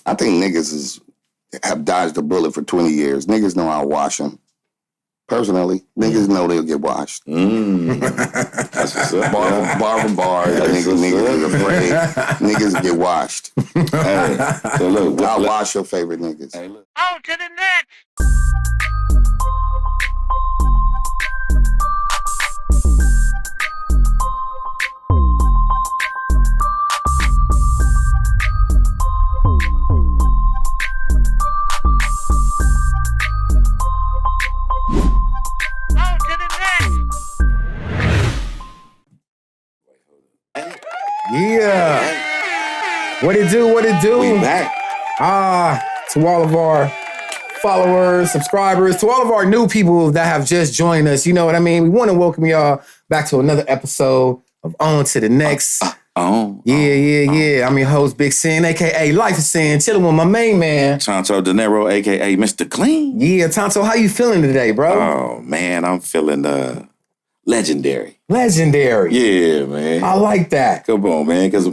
I think niggas have dodged a bullet for 20 years. Niggas know how to wash them. Personally, niggas know they'll get washed. That's what's up. Bar for bar, niggas are afraid. Niggas get washed. Hey, so look, I'll wash your favorite niggas. Hey, look. On to the next. Yeah. What it do? What it do? We back. To all of our followers, subscribers, to all of our new people that have just joined us, you know what I mean? We want to welcome y'all back to another episode of On to the Next. I'm your host, Big Sin, a.k.a. Life is Sin, chilling with my main man. Tonto De Niro, a.k.a. Mr. Clean. Yeah, Tonto, how you feeling today, bro? Oh, man, I'm feeling legendary. Legendary. Yeah, man. I like that. Come on, man, because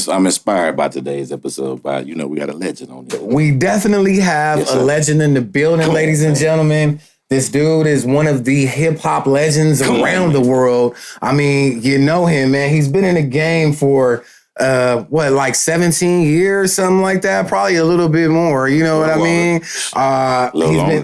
I'm inspired by today's episode. We got a legend on here. We definitely have a legend in the building, ladies and gentlemen. This dude is one of the hip-hop legends around the world. I mean, you know him, man. He's been in the game for, 17 years, something like that? Probably a little bit more, you know what I mean?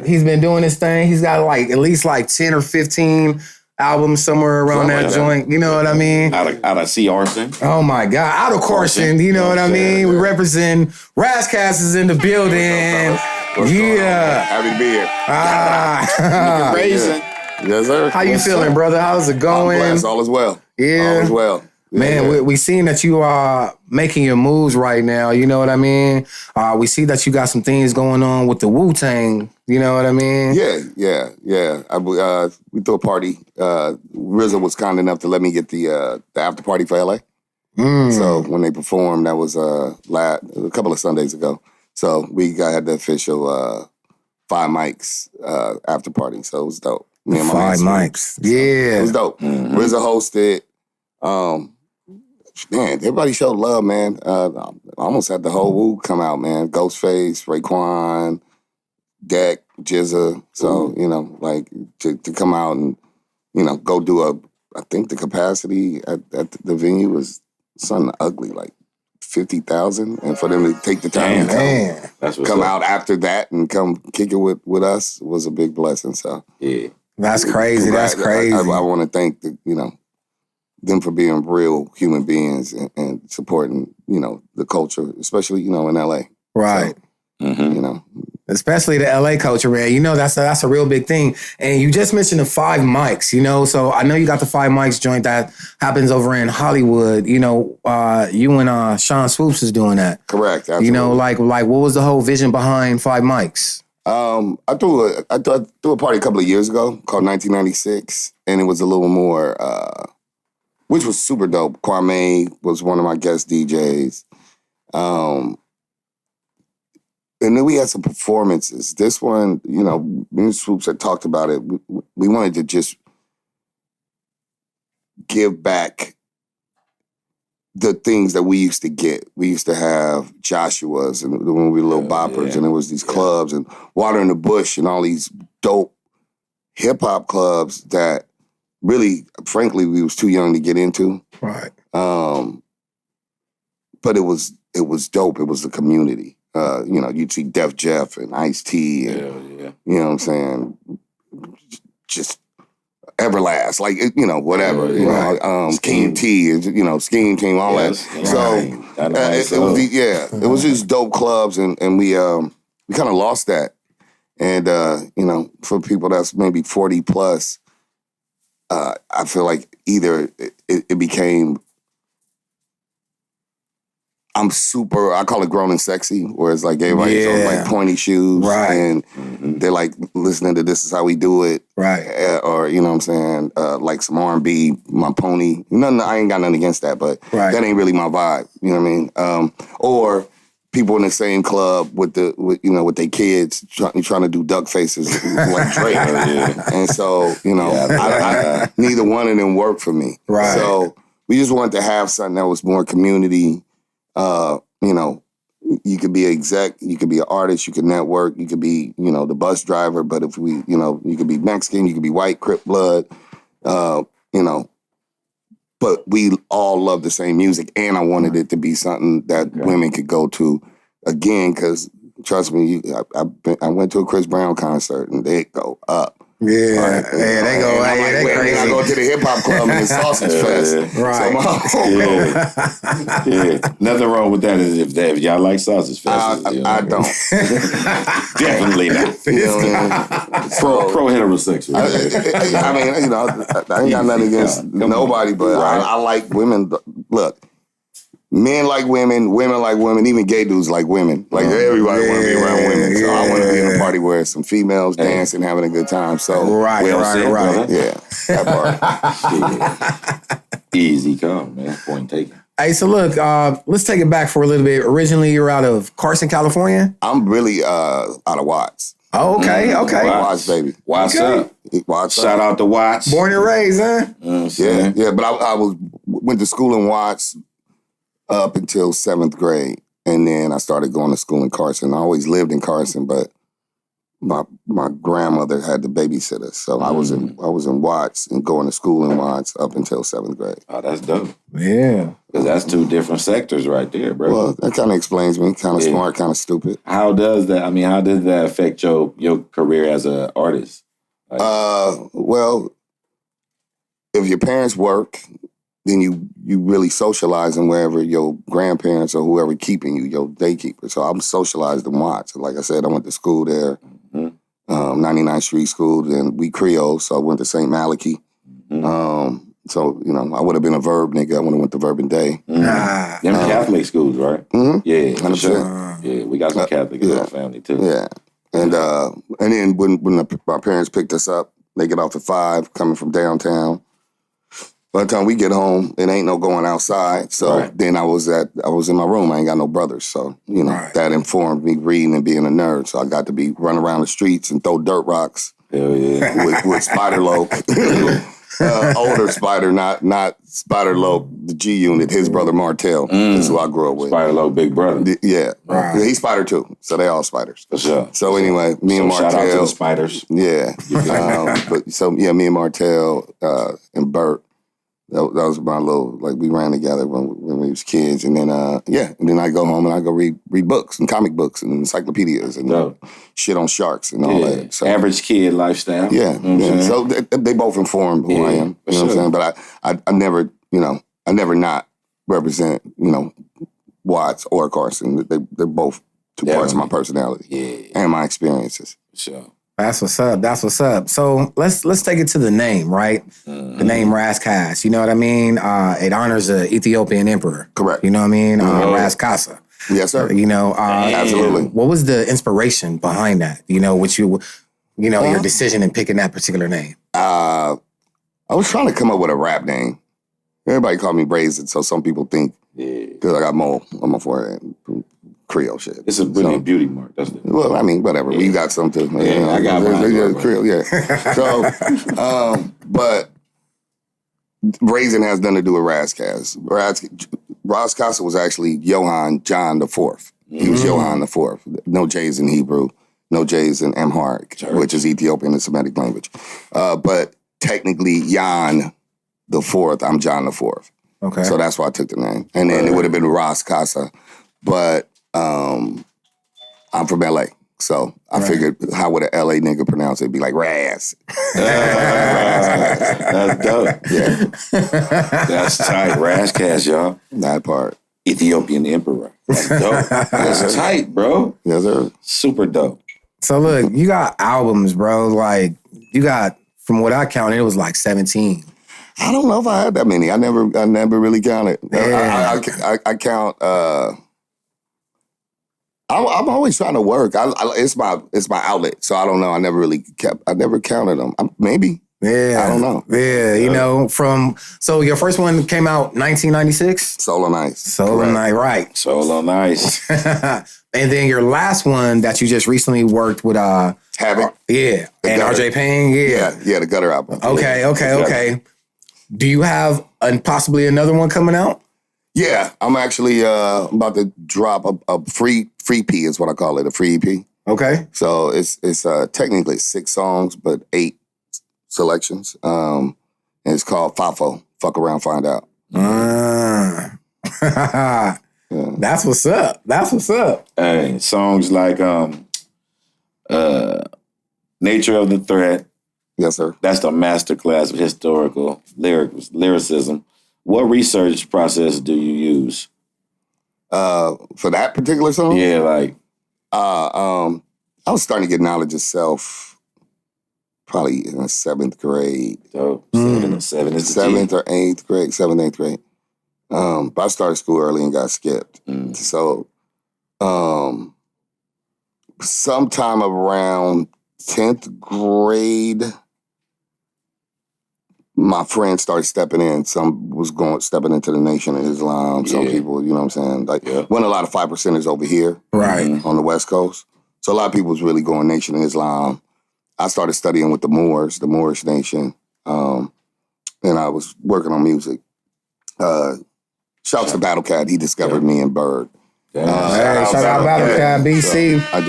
He's been doing this thing. He's got at least 10 or 15 albums somewhere around that joint. You know what I mean? Out of Carson. Oh my God. Out of Carson. You know what I mean? We represent Ras Kass is in the building. Happy to be here. Raisin. Yes, sir. How you feeling, brother? How's it going? I'm blessed. All is well. Yeah. All is well. Man, we seen that you are making your moves right now. You know what I mean? We see that you got some things going on with the Wu-Tang. You know what I mean? Yeah. We threw a party. RZA was kind enough to let me get the after party for LA. So when they performed, that was a couple of Sundays ago. So we had the official 5 mics after party. So it was dope. Me and my 5 mics. Yeah. It was dope. RZA hosted. Man, everybody showed love, man. I almost had the whole Wu come out, man. Ghostface, Raekwon, Deck, Jizza. So, to come out and, go do I think the capacity at the venue was something ugly, 50,000. And for them to take the time to come out after that and come kick it with us was a big blessing. So, yeah. That's crazy. That's crazy. I want to thank them for being real human beings and supporting, the culture, especially, in LA. Right. So, especially the LA culture, man. That's a real big thing. And you just mentioned the 5 mics, so I know you got the 5 mics joint that happens over in Hollywood. You and Sean Swoops is doing that. Correct. Absolutely. What was the whole vision behind 5 mics? I threw a party a couple of years ago called 1996, and it was a little more, which was super dope. Kwame was one of my guest DJs. And then we had some performances. This one, me and Swoops had talked about it. We wanted to just give back the things that we used to get. We used to have Joshua's and when we were little boppers, and there was these clubs and Water in the Bush and all these dope hip-hop clubs that really, frankly, we was too young to get into. Right. But it was dope. It was the community. You'd see Def Jeff and Ice-T and, you know what I'm saying, just Everlast, whatever. Scheme T, Scheme Team, all that. So it was just dope clubs, and we kind of lost that. And for people that's maybe 40 plus, I feel like either it became I call it grown and sexy, where it's everybody's on pointy shoes, and they're listening to This Is How We Do It, right? Or you know what I'm saying, some R&B, My Pony. I ain't got nothing against that, but that ain't really my vibe. You know what I mean? Or people in the same club with their kids trying to do duck faces like Drake, and so neither one of them worked for me. Right. So we just wanted to have something that was more community. you could be an exec, you could be an artist, you could network, you could be, the bus driver. But if we, you could be Mexican, you could be white, Crip blood, you know. But we all love the same music, and I wanted it to be something that women could go to again. Because trust me, I went to a Chris Brown concert, and they go up. Yeah, right. They go. They crazy. I go to the hip hop club and it's Sausage Fest. Right. Yeah. Nothing wrong with that. If y'all like Sausage Fest, I don't. Definitely not. Pro heterosexual. I mean, I ain't got nothing against nobody, but I like women. Look. Men like women like women, even gay dudes like women. Like everybody want to be around women. So I want to be in a party where there's some females dancing, having a good time. So right. Yeah, that part. Easy come, man. Point taken. Hey, so look, let's take it back for a little bit. Originally, you're out of Carson, California? I'm really out of Watts. Oh, okay. Watts, baby. Watts up. Watts Shout out to Watts. Born and raised, huh? Yeah. But I went to school in Watts up until 7th grade. And then I started going to school in Carson. I always lived in Carson, but my grandmother had the babysitter. So I was in Watts and going to school in Watts up until 7th grade. Oh, that's dope. Yeah. Because that's two different sectors right there, bro. Well, that kind of explains me. Kind of smart, kind of stupid. How did that affect your career as an artist? Like, well, if your parents work, then you really socializing wherever your grandparents or whoever keeping you, your daykeeper. So I'm socialized in Watts. Like I said, I went to school there, 99th Street School. Then we Creole, so I went to St. Malachy. So, I would have been a Verb nigga. I would have went to Verb and Day. Them Catholic schools, right? Yeah, 100%. Sure. Yeah, we got some Catholic in our family, too. Yeah. And then when my parents picked us up, they get off at 5, coming from downtown. By the time we get home, it ain't no going outside. So then I was in my room. I ain't got no brothers. So, that informed me reading and being a nerd. So I got to be run around the streets and throw dirt rocks. Hell yeah. with Spider Loc. Older Spider, not Spider Loc, the G Unit, his brother Martell is who I grew up with. Spider Loc, big brother. Yeah. He's Spider too. So they all spiders. For sure. So anyway, me and Martell. Shout out to the spiders. Yeah. Me and Martell and Bert. That was my little, we ran together when we was kids. And then, and then I go home and I go read books and comic books and encyclopedias and shit on sharks and all that. So, average kid lifestyle. Yeah. So they both inform who I am. You know what I'm saying? But I never, I never not represent, Watts or Carson. They're both two parts of my personality and my experiences. Sure. That's what's up. So let's take it to the name, right? The name Ras Kass. You know what I mean? It honors the Ethiopian emperor. Correct. You know what I mean? Ras Kass. Yes, sir. Absolutely. What was the inspiration behind that? Your decision in picking that particular name. I was trying to come up with a rap name. Everybody called me Brazen, so some people think because I got mole on my forehead. Creole shit. It's a brilliant beauty mark, doesn't it? Well, I mean, whatever. You got something. I got mine. Creole, yeah. So, but Brazen has nothing to do with Ras Kass. Ras Kass was actually Johann John IV. He was Johann IV. No J's in Hebrew, no J's in Amharic, which is Ethiopian and Semitic language. But technically, Jan IV, I'm John IV. Okay. So that's why I took the name. And then it would have been Ras Kass. But I'm from LA. So I figured how would a LA nigga pronounce it? It'd be like Ras. That's dope. Yeah. That's tight. Ras Kass, y'all. That part. Ethiopian emperor. That's dope. That's tight, bro. Yes, sir. Super dope. So look, you got albums, bro. Like you got, from what I counted, it was like 17. I don't know if I had that many. I never really counted. Yeah. I count. I'm always trying to work. It's my outlet, so I don't know. I never counted them. Maybe. Yeah. I don't know. Yeah, so your first one came out 1996? Solo Nice. Solo Night, right. Solo Nice. And then your last one that you just recently worked with Havoc. Yeah. And Gutter. RJ Payne, Yeah, the Gutter album. Okay. Do you have possibly another one coming out? Yeah, I'm actually about to drop a free P is what I call it, a free EP. Okay. So it's technically 6 songs, but 8 selections. And it's called FAFO, Fuck Around, Find Out. Yeah. That's what's up. That's what's up. Hey, songs like Nature of the Threat. Yes, sir. That's the masterclass of historical lyricism. What research process do you use? For that particular song? Yeah, like I was starting to get knowledge of self probably in the 7th grade. Dope. 7 is the 7th or 8th grade, 7th, 8th grade. But I started school early and got skipped. So sometime around 10th grade, my friends started stepping in. Some was stepping into the Nation of Islam. Some people, you know what I'm saying? Like, wasn't a lot of 5%ers over here on the West Coast. So a lot of people was really going Nation of Islam. I started studying with the Moors, the Moorish Nation, and I was working on music. Shouts to Battle Cat. He discovered me and Bird. Shout out Battle Cat, BC. So I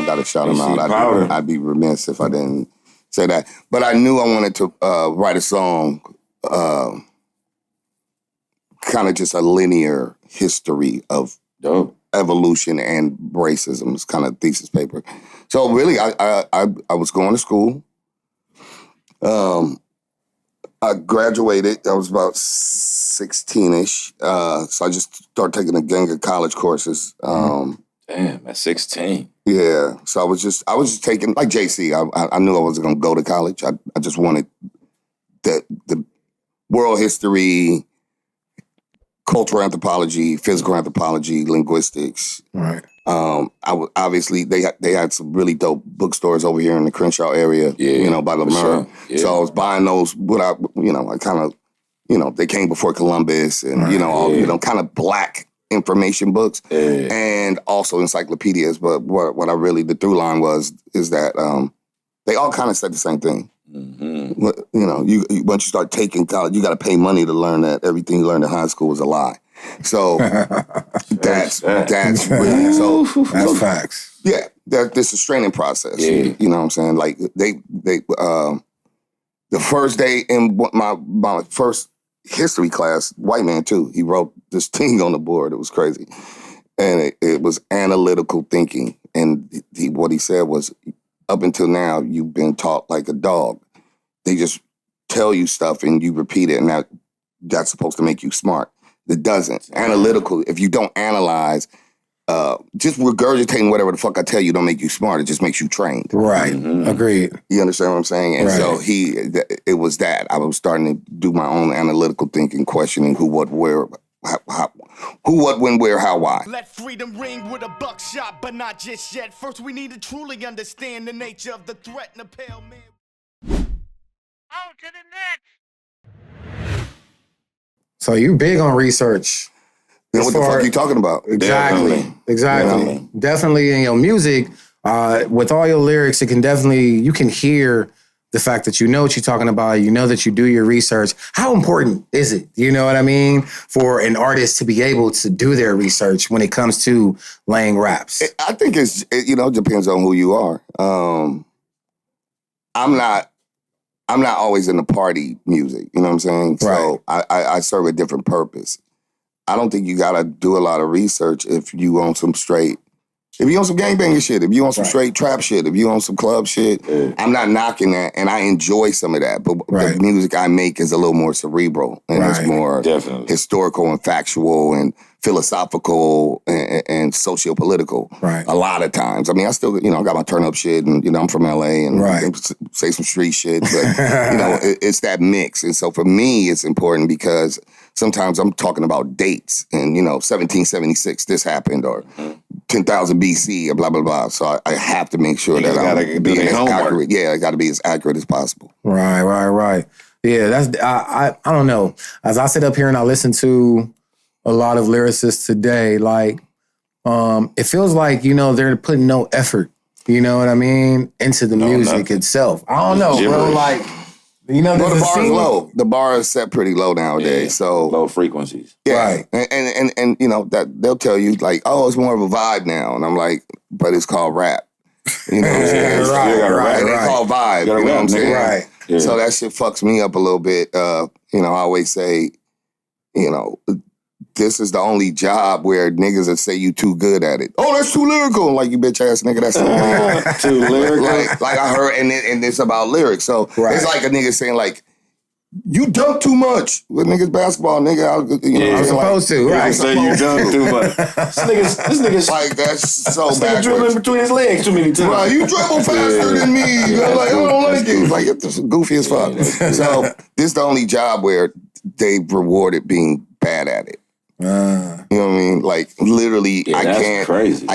gotta shout him out. I'd be remiss if I didn't say that. But I knew I wanted to write a song, kind of just a linear history of evolution and racism. It's kind of thesis paper. So really, I was going to school. I graduated. I was about 16-ish. So I just started taking a gang of college courses. Damn, at 16. Yeah. So I was just taking, like JC, I knew I wasn't going to go to college. I just wanted the world history, cultural anthropology, physical anthropology, linguistics. Right. Obviously, they had some really dope bookstores over here in the Crenshaw area, by Lamar. Sure. Yeah. So I was buying those I kind of, they came before Columbus and, kind of black information books and also encyclopedias. But what I really, the through line is that they all kind of said the same thing. Mm-hmm. Once you start taking college, you got to pay money to learn that everything you learned in high school was a lie. So that's really that's facts. Yeah, this is a straining process. Yeah. You know what I'm saying? Like they the first day in my first history class, white man too, he wrote this thing on the board. It was crazy, and it was analytical thinking. And what he said was, up until now, you've been taught like a dog. They just tell you stuff and you repeat it, and that's supposed to make you smart. It doesn't. Analytical, if you don't analyze, just regurgitating whatever the fuck I tell you don't make you smart. It just makes you trained. Right. Mm-hmm. Agreed. You understand what I'm saying? And so it was that. I was starting to do my own analytical thinking, questioning who, what, where, who, what, when, where, how, why. Let freedom ring with a buckshot, but not just yet. First, we need to truly understand the nature of the threat in a pale man. On to the next. So you big on research. What the fuck are you talking about? Exactly. Definitely in your music, with all your lyrics, you can hear the fact that you know what you're talking about, you know that you do your research. How important is it, you know what I mean, for an artist to be able to do their research when it comes to laying raps? I think it depends on who you are. I'm not always in the party music, you know what I'm saying? So I serve a different purpose. I don't think you gotta do a lot of research if you want some gangbanging shit, if you want some straight trap shit, if you want some club shit. I'm not knocking that, and I enjoy some of that. But the music I make is a little more cerebral, and it's more historical and factual and philosophical and socio-political. Right. A lot of times. I mean, I still, I got my turn up shit, and I'm from LA and say some street shit, but it's that mix. And so for me, it's important because sometimes I'm talking about dates and 1776 this happened, or 10,000 BC, or blah blah blah. So I have to make sure that I'm being as accurate. Yeah, I got to be as accurate as possible. Right. Yeah, that's I don't know. As I sit up here and I listen to a lot of lyricists today, like it feels like they're putting no effort. You know what I mean, into the music itself. I don't know, bro. Like You know, Well, the there's a bar is scene- low. The bar is set pretty low nowadays. Yeah, So low frequencies. yeah, and you know that they'll tell you like, oh, it's more of a vibe now, and I'm like, but it's called rap. You know what I'm saying? Yeah, right. They call vibe. You You know what I'm saying? Right. Yeah. So that shit fucks me up a little bit. You know, I always say, you know, this is the only job where niggas will say you too good at it. Oh, that's too lyrical. Like, you bitch ass nigga, that's Too lyrical. like I heard, and it's about lyrics. So Right. it's like a nigga saying like, you dunk too much. With niggas basketball, nigga, I was supposed to, You right. say you done too much. This nigga's like, that's so this nigga dribbling backwards. between his legs too many times. Right, you dribble faster than me. I'm like, I don't like you. Like, it's goofy as fuck. So this is the only job where they rewarded being bad at it. You know what I mean? Like, literally, Yeah, that's crazy.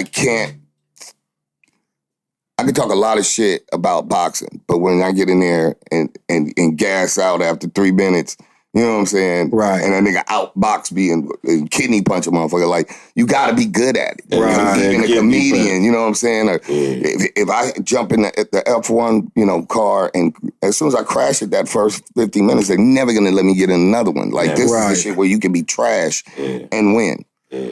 I could talk a lot of shit about boxing, but when I get in there and gas out after 3 minutes, you know what I'm saying? Right. And a nigga outbox me and kidney punch a motherfucker. Like, you gotta be good at it. Right. Even a Yeah, comedian, you know what I'm saying? Or if I jump in the F1, you know, car, and as soon as I crash it that first 15 minutes, they're never gonna let me get in another one. Like, this is the shit where you can be trash and win.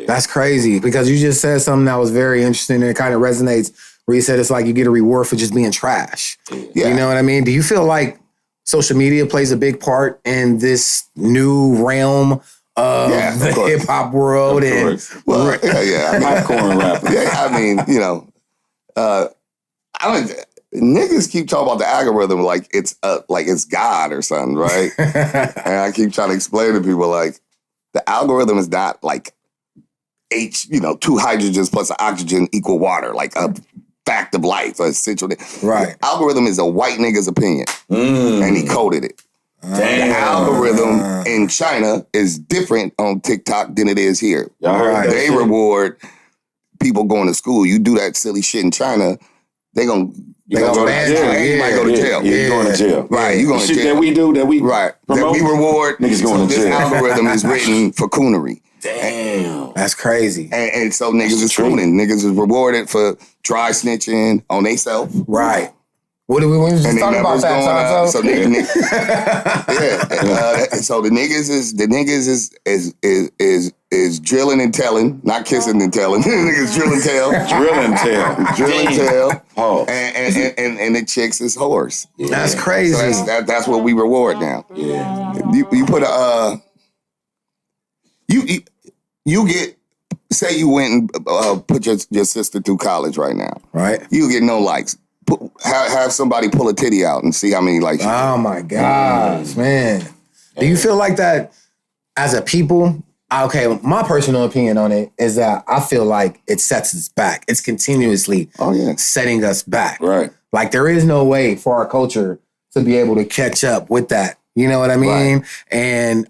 That's crazy because you just said something that was very interesting and it kind of resonates where you said it's like you get a reward for just being trash. Yeah. You know what I mean? Do you feel like social media plays a big part in this new realm of the course. hip hop world? And Well, yeah. I mean, Popcorn rapper. yeah, I mean, you know, I don't. Niggas keep talking about the algorithm like it's God or something, right? And I keep trying to explain to people like the algorithm is not like two hydrogens plus an oxygen equal water, like a fact of life, or essential. Right. The algorithm is a white nigga's opinion, and he coded it. Damn. The algorithm in China is different on TikTok than it is here. Y'all heard that They shit? reward people going to school. You do that silly shit in China, they gonna go to ban jail. you. You might go to jail. Yeah, you going to jail. Right, you going The to shit jail. that we do, that we Right. promote, That we reward. niggas going to This jail. algorithm is written for coonery. Damn. that's crazy. And so niggas is true. cooning. Niggas is rewarded for dry snitching on they self. Right. What did we just And they talk never about was that going time? up. So so the niggas is drilling and telling, not kissing and telling. Niggas drill and tell. Drill and tell. Drill and tell. Oh. And the chicks is whores. That's crazy. So that's what we reward now. Yeah. You put a you get, say you went and put your sister through college right now. Right. You get no likes. Have somebody pull a titty out and see how many likes you get. Oh my gosh, man. Do you feel like that as a people? Okay, my personal opinion on it is that I feel like it sets us back. It's continuously setting us back. Right. Like there is no way for our culture to be able to catch up with that. You know what I mean? Right. And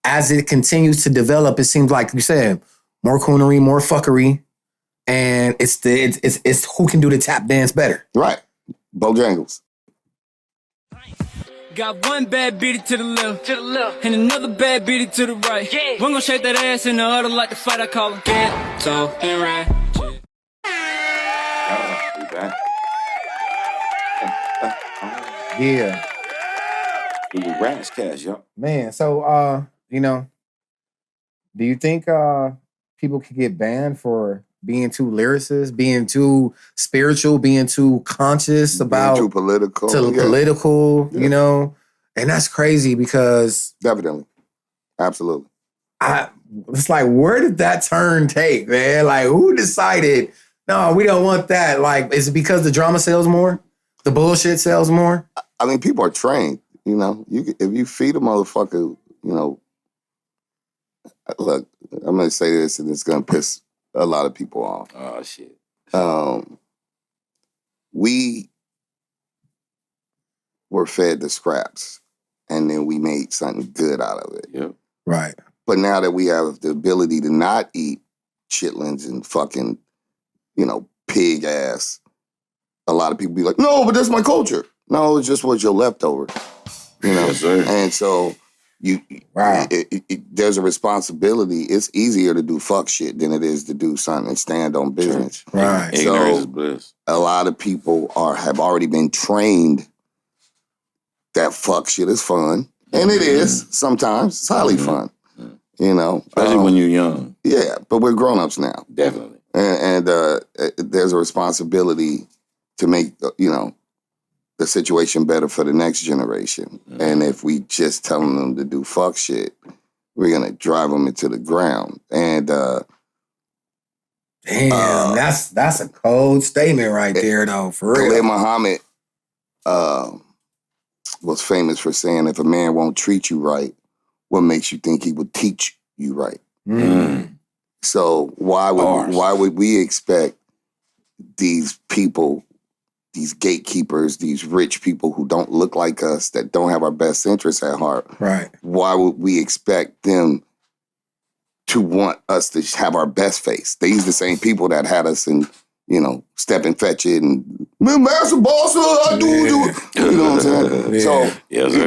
as it continues to develop, it seems like you said, more coonery, more fuckery. And it's who can do the tap dance better. Right. Bojangles. Got one bad bitty to the left, and another bad bitty to the right. Yeah. One gon' shake that ass and the other like the fight. I call them ghetto and ratchet. Yeah. Ras Kass, yo. Man, so do you think people could get banned for being too lyricist, being too spiritual, being too conscious about being too political, political, you know? And that's crazy because definitely, absolutely. It's like, where did that turn take, man? Like, who decided? No, we don't want that. Like, is it because the drama sells more? The bullshit sells more? I mean, people are trained. You know, if you feed a motherfucker, you know. Look, I'm gonna say this, and it's gonna piss a lot of people off. Oh shit. We were fed the scraps, and then we made something good out of it. Yep. Right. But now that we have the ability to not eat chitlins and fucking, pig ass, a lot of people be like, no, but that's my culture. No, it just was your leftover. Yes, sir. And so there's a responsibility. It's easier to do fuck shit than it is to do something and stand on business. Right. Ignorance is bliss. A lot of people have already been trained that fuck shit is fun. And it is sometimes. It's highly fun. You know? Especially when you're young. Yeah, but we're grown-ups now. Definitely. And there's a responsibility to make, you know, the situation better for the next generation. And if we just telling them to do fuck shit, we're going to drive them into the ground. And damn, that's a cold statement right there, though, for real. Khalid Muhammad was famous for saying, if a man won't treat you right, what makes you think he would teach you right? So why would we expect these people, these gatekeepers, these rich people who don't look like us, that don't have our best interests at heart? Right. Why would we expect them to want us to have our best face? These the same people that had us in, you know, Step and Fetch It and Master Boss, I do. You know what I'm saying? So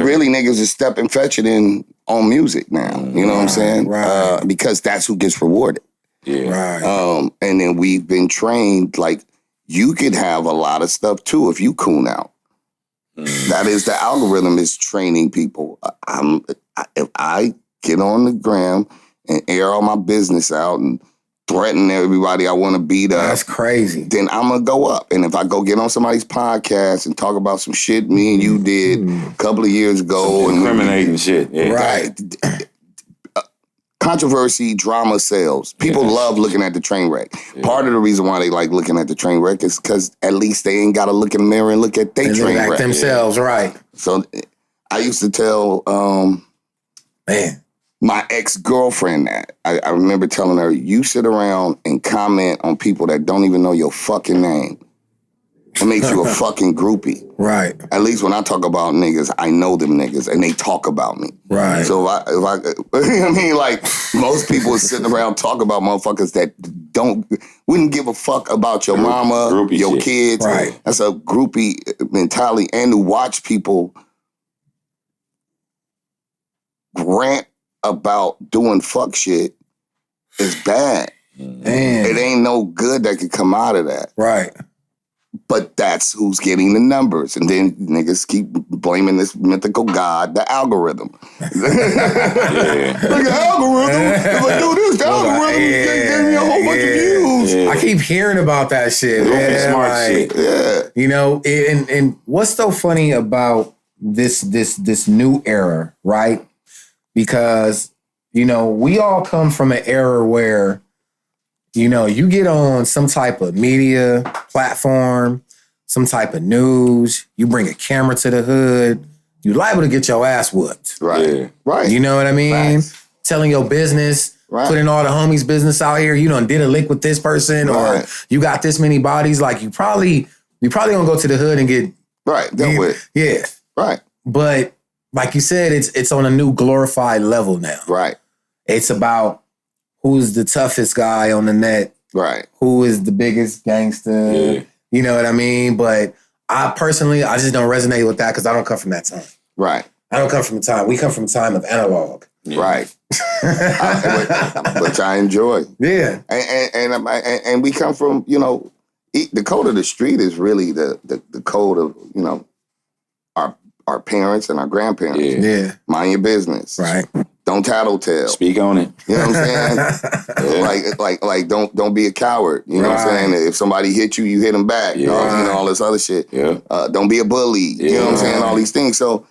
really niggas is Step and Fetch It in on music now. You know what I'm saying? Right. Because that's who gets rewarded. Yeah. Right. And then we've been trained, like, you could have a lot of stuff too if you coon out. That is, the algorithm is training people. If I get on the gram and air all my business out and threaten everybody I want to beat up, that's crazy. then I'm going to go up. And if I go get on somebody's podcast and talk about some shit me and you did a couple of years ago. Some incriminating shit. Yeah. Right. Controversy, drama sells. People love looking at the train wreck. Yeah. Part of the reason why they like looking at the train wreck is because at least they ain't got to look in the mirror and look at their train wreck. Themselves, right. So I used to tell my ex-girlfriend that. I remember telling her, you sit around and comment on people that don't even know your fucking name. It makes you a fucking groupie. Right. At least when I talk about niggas, I know them niggas and they talk about me. Right. So if I mean, like, most people sitting around talk about motherfuckers that wouldn't give a fuck about your mama, groupie your shit. kids. Right. That's a groupie mentality. And to watch people rant about doing fuck shit is bad. Man. It ain't no good that could come out of that. Right. But that's who's getting the numbers. And then niggas keep blaming this mythical god, the algorithm. Look at the algorithm. If I do this, the algorithm gave me a whole bunch of views. Yeah. I keep hearing about that shit. Smart shit. Yeah. You know, and what's so funny about this new era, right? Because, you know, we all come from an era where, you know, you get on some type of media platform, some type of news, you bring a camera to the hood, you're liable to get your ass whooped. Right. Yeah. Right. You know what I mean? Facts. Telling your business, right. Putting all the homies' business out here. You done did a lick with this person, right. Or you got this many bodies. Like you probably gonna go to the hood and get dealt with. Yeah. Right. But like you said, it's on a new glorified level now. Right. It's about who's the toughest guy on the net. Right. Who is the biggest gangster. Yeah. You know what I mean? But I personally, I just don't resonate with that because I don't come from that time. Right. I don't come from a time. We come from a time of analog. Yeah. Right. Which I enjoy. Yeah. And we come from, you know, the code of the street is really the code of, you know, our parents and our grandparents. Yeah. Mind your business. Right. Don't tattletale. Speak on it. You know what I'm saying? Like don't be a coward. You know what I'm saying? If somebody hit you, you hit them back. You know, all this other shit. Yeah. Don't be a bully. You know what I'm saying? All these things. So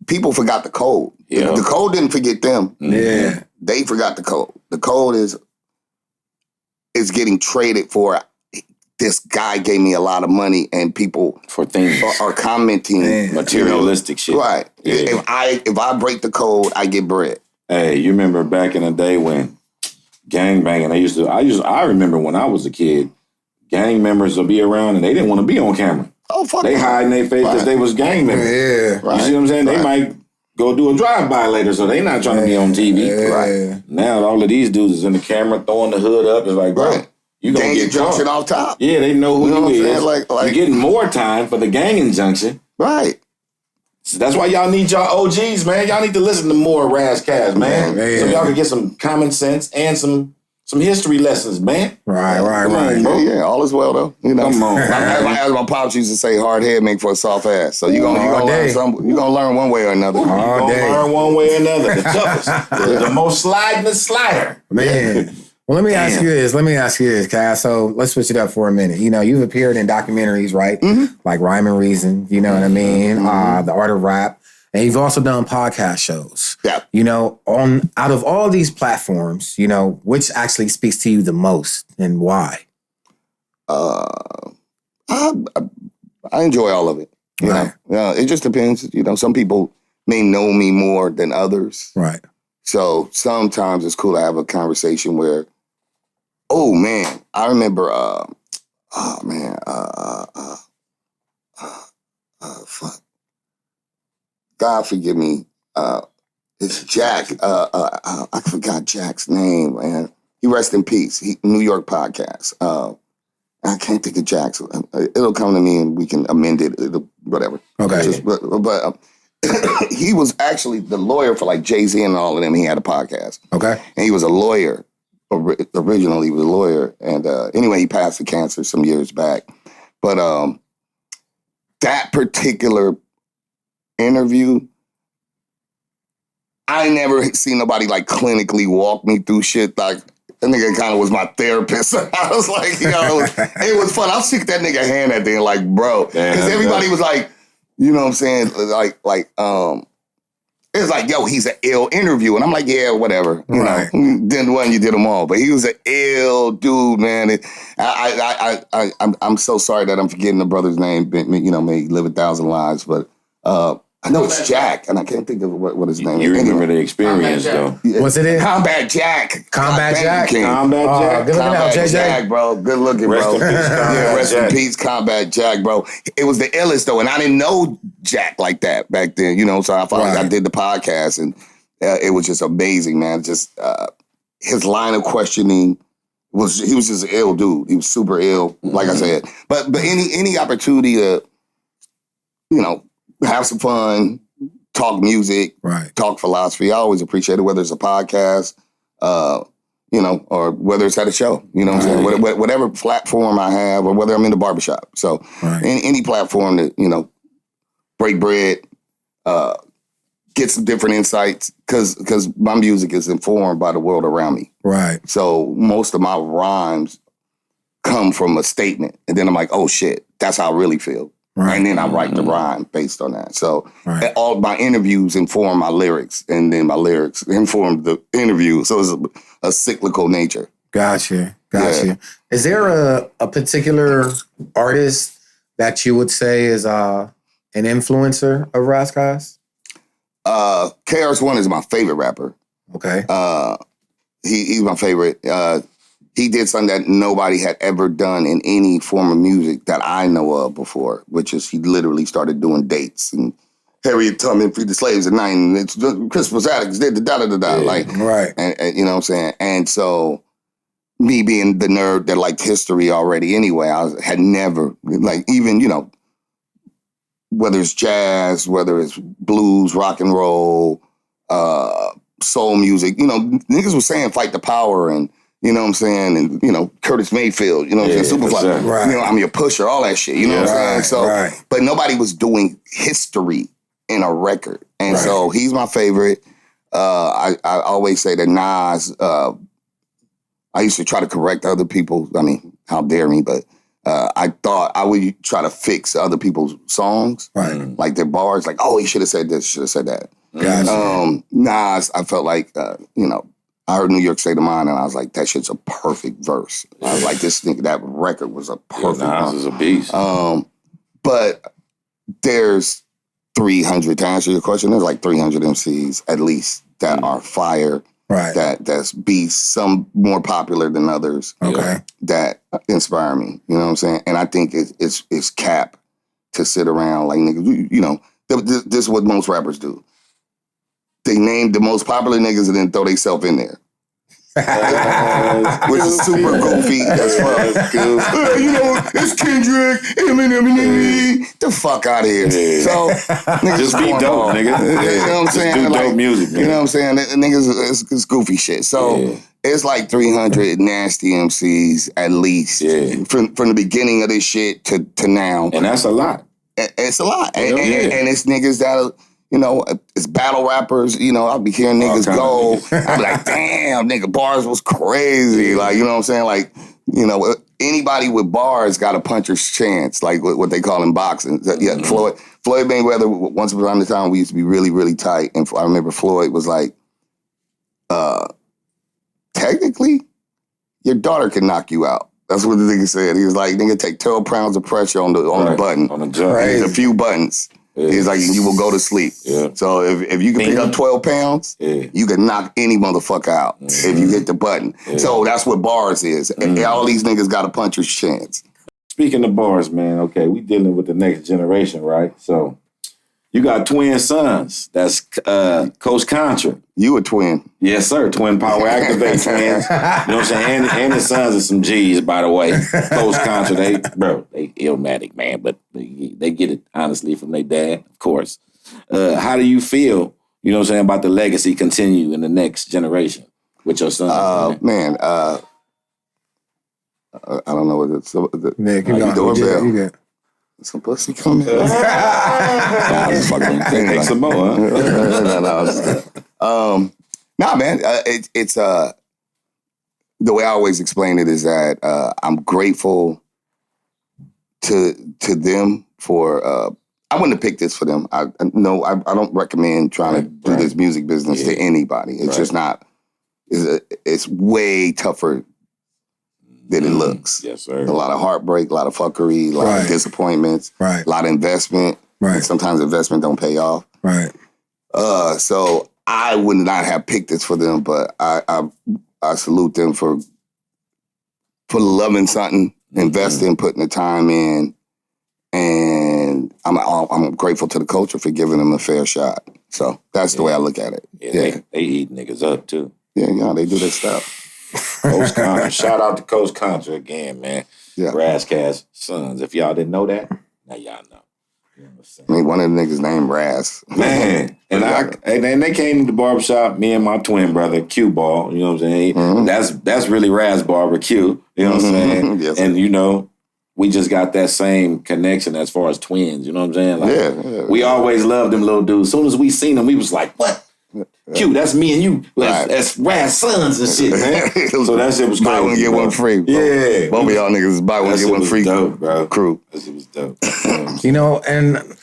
people forgot the code. Yeah. The code didn't forget them. Yeah. They forgot the code. The code is getting traded for. This guy gave me a lot of money, and people for things are commenting materialistic shit. Right. Yeah. If I break the code, I get bread. Hey, you remember back in the day when gangbanging? I remember when I was a kid, gang members would be around and they didn't want to be on camera. Oh fuck! They hide in their face that they was gang members. Yeah. Right. You see what I'm saying? They might go do a drive-by later, so they not trying to be on TV. Right. Now all of these dudes is in the camera throwing the hood up. It's like, bro. You gonna get junction off top. Yeah, they know who you is. Like, you're getting more time for the gang injunction. Right. So that's why y'all need y'all OGs, man. Y'all need to listen to more Ras Kass, man. So y'all can get some common sense and some Some history lessons, man. Right. Yeah, all is well though. You know, Come on, as my pops used to say, hard head make for a soft ass. So you gonna learn one way or another. You gonna learn one way or another. The toughest, the most sliding the slider, man. Well, let me ask you this, Cass. So let's switch it up for a minute. You know, you've appeared in documentaries, right? Mm-hmm. Like Rhyme and Reason. You know what I mean? Mm-hmm. The Art of Rap. And you've also done podcast shows. Yeah. You know, out of all these platforms, you know, which actually speaks to you the most and why? I enjoy all of it. You know, it just depends. You know, some people may know me more than others. Right. So sometimes it's cool to have a conversation where, oh man, I remember, fuck. God forgive me. It's Jack. I forgot Jack's name, man. He rest in peace. New York podcast. I can't think of Jack's. It'll come to me and we can amend it. Whatever. Okay. But he was actually the lawyer for like Jay-Z and all of them. He had a podcast. Okay. And he was a lawyer. Originally, he was a lawyer. And anyway, he passed of cancer some years back. But that particular interview, I never seen nobody like clinically walk me through shit. Like, that nigga kind of was my therapist. I was like, you know, it was fun. I'll shake that nigga hand at there like, bro. Because everybody was like, you know what I'm saying? It was like, yo, he's an ill interview. And I'm like, yeah, whatever. You know, did one, you did them all. But he was an ill dude, man. I'm so sorry that I'm forgetting the brother's name. You know, may he live 1,000 lives. But I know it's Jack, and I can't think of what his name is. You remember the experience, though. What's it in? Combat Jack. Combat Jack? Combat Jack. Good looking out, JJ. Jack, bro. Good looking, bro. Rest in peace, Combat Jack, bro. It was the illest, though, and I didn't know Jack like that back then, you know, so I did the podcast, and it was just amazing, man. Just his line of questioning he was just an ill dude. He was super ill, like I said. But any opportunity to, you know, have some fun, talk music, talk philosophy. I always appreciate it, whether it's a podcast, you know, or whether it's at a show. You know what I'm saying? Whatever platform I have, or whether I'm in the barbershop. So any platform that, you know, break bread, get some different insights, because my music is informed by the world around me. Right. So most of my rhymes come from a statement. And then I'm like, oh, shit, that's how I really feel. Right. And then I write the rhyme based on that. So all my interviews inform my lyrics, and then my lyrics inform the interview. So it's a cyclical nature. Gotcha. Is there a particular artist that you would say is an influencer of Ras Kass? KRS-One is my favorite rapper. Okay. He's my favorite. He did something that nobody had ever done in any form of music that I know of before, which is he literally started doing dates and Harriet Tubman freed the slaves at night, and it's Christmas Attucks did the da-da-da-da. Like, and you know what I'm saying? And so me being the nerd that liked history already anyway, I had never, like, even, you know, whether it's jazz, whether it's blues, rock and roll, soul music, you know, niggas was saying fight the power, and you know what I'm saying? And, you know, Curtis Mayfield, you know what I'm saying? Superfly, you know, I'm your pusher, all that shit, you know what I'm saying? So, but nobody was doing history in a record. And so he's my favorite. I always say that Nas, I used to try to correct other people. I mean, how dare me, but I thought I would try to fix other people's songs, like their bars, like, oh, he should have said this, should have said that. Gotcha. Nas, I felt like, you know, I heard New York State of Mind, and I was like, that shit's a perfect verse. I was like, this nigga, that record was a perfect Nas is a beast. But there's 300, to answer your question, there's like 300 MCs at least that are fire, that's beasts, some more popular than others, that inspire me. You know what I'm saying? And I think it's cap to sit around like, niggas, you know, this is what most rappers do. They name the most popular niggas and then throw themselves in there. Which is super goofy as fuck. You know, it's Kendrick, Eminem, the fuck out of here. So, niggas just be dope, nigga. You know what I'm saying? Just do like, dope music, man. You know what I'm saying? Niggas, it's goofy shit. So, It's like 300 nasty MCs at least from the beginning of this shit to now. And that's a lot. It's a lot. And it's niggas that, it's battle rappers. I'll be hearing niggas go. I'll be like, damn, nigga, bars was crazy. Like, you know what I'm saying? Like, anybody with bars got a puncher's chance, like what they call in boxing. Yeah, Floyd Mayweather, once upon a time, we used to be really, really tight. And I remember Floyd was like, technically, your daughter can knock you out. That's what the nigga said. He was like, nigga, take 12 pounds of pressure on the button. On the jump. There's a few buttons. Yeah. He's like, you will go to sleep. Yeah. So if you can pick up 12 pounds, you can knock any motherfucker out if you hit the button. Yeah. So that's what bars is. And all these niggas got a puncher's chance. Speaking of bars, man, okay, we dealing with the next generation, right? So you got twin sons. That's Coach Contra. You a twin. Yes, sir. Twin power activate twins. You know what I'm saying? And his sons are some G's, by the way. Coach Contra, they illmatic, man, but they get it, honestly, from their dad, of course. How do you feel, you know what I'm saying, about the legacy continue in the next generation with your sons? Man, I don't know what it's... Man, keep going. You got some pussy coming. Take some more, huh? Nah, man. It's the way I always explain it is that I'm grateful to them for. I wouldn't have picked this for them. I don't recommend trying to do this music business to anybody. It's just not. It's way tougher than it looks. Yes, sir. A lot of heartbreak, a lot of fuckery, a lot of disappointments, a lot of investment. Right. And sometimes investment don't pay off. Right. So I would not have picked this for them, but I salute them for loving something, investing, putting the time in, and I'm grateful to the culture for giving them a fair shot. So that's the way I look at it. Yeah. They eat niggas up too. Yeah, they do their stuff. Coach Contra. Shout out to Coach Contra again, man. Yeah. Ras Kass sons. If y'all didn't know that, now y'all know. You know what I'm saying? I mean, one of the niggas named Ras. Man. And they came to the barbershop, me and my twin brother, Q Ball, you know what I'm saying? Mm-hmm. That's really Ras Barber Q, you know what I'm saying? Yes. And we just got that same connection as far as twins, you know what I'm saying? Like, we always loved them little dudes. As soon as we seen them, we was like, what? Q, that's me and you. That's Ras sons and shit, man. So that shit was crazy. Buy one, get one free, bro. Yeah. Both of y'all niggas is buy one, get one free. Dope, bro. Crew. That shit was dope. And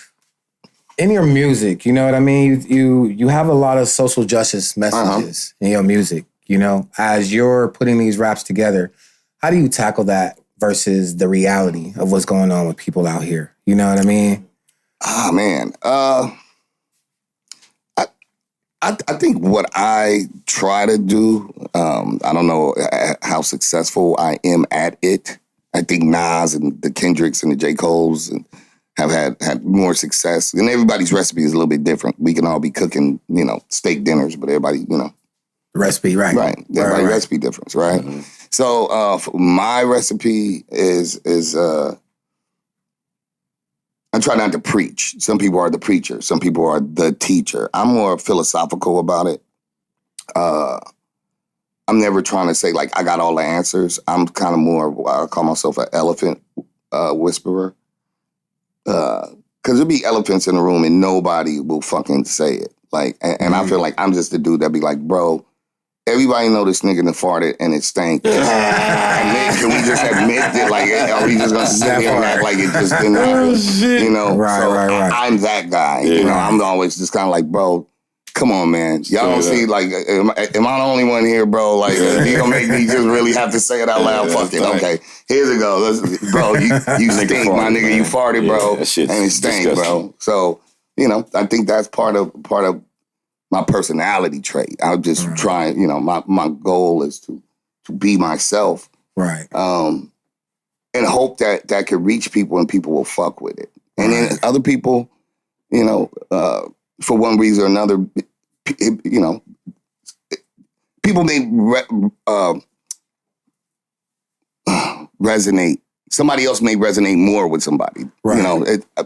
in your music, you know what I mean? You have a lot of social justice messages in your music, as you're putting these raps together. How do you tackle that versus the reality of what's going on with people out here? You know what I mean? Ah, man. I think what I try to do, I don't know how successful I am at it. I think Nas and the Kendricks and the J. Coles have had more success. And everybody's recipe is a little bit different. We can all be cooking, steak dinners, but everybody, Recipe, right. Right. Everybody's recipe difference, right? Mm-hmm. So my recipe is I try not to preach. Some people are the preacher. Some people are the teacher. I'm more philosophical about it. I'm never trying to say, like, I got all the answers. I'm kind of more, I call myself an elephant whisperer. Because there'll be elephants in the room and nobody will fucking say it. Like, and I feel like I'm just the dude that be like, bro, everybody know this nigga done farted and it stank. And then can we just admit that, like, are we just gonna sit here and act like it just didn't happen? Right. I'm that guy. I'm always just kind of like, bro, come on, man. Y'all don't see, like, am I the only one here, bro? Like, you gonna make me just really have to say it out loud? Fuck it. Okay, here's it go. Bro, you stink, my nigga. You farted, bro, and it stank, bro. So, I think that's part of my personality trait. I'm just trying, my goal is to be myself. Right. And hope that can reach people and people will fuck with it. And then other people, for one reason or another, people may resonate. Somebody else may resonate more with somebody. Right.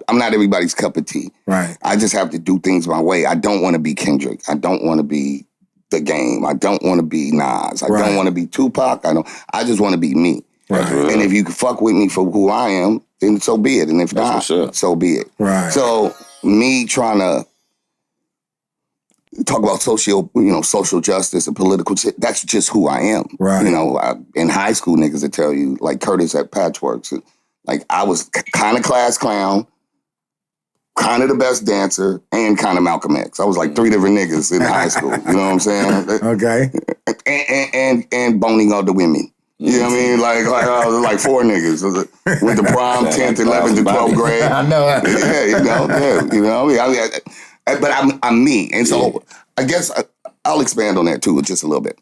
I'm not everybody's cup of tea. Right. I just have to do things my way. I don't want to be Kendrick. I don't want to be the game. I don't want to be Nas. I don't want to be Tupac. I just want to be me. Right. And if you can fuck with me for who I am, then so be it. And if not, so be it. Right. So me trying to talk about social justice and political shit, that's just who I am. Right. In high school, niggas would tell you, like Curtis at Patchworks, like I was kind of class clown, kind of the best dancer, and kind of Malcolm X. I was like 3 different niggas in high school. You know what I'm saying? Okay. And boning other women. You know what I mean? Like I was like 4 niggas. Went to prom, 10th, 11th, and 12th grade. I know. But I'm me. And so I guess I'll expand on that too just a little bit.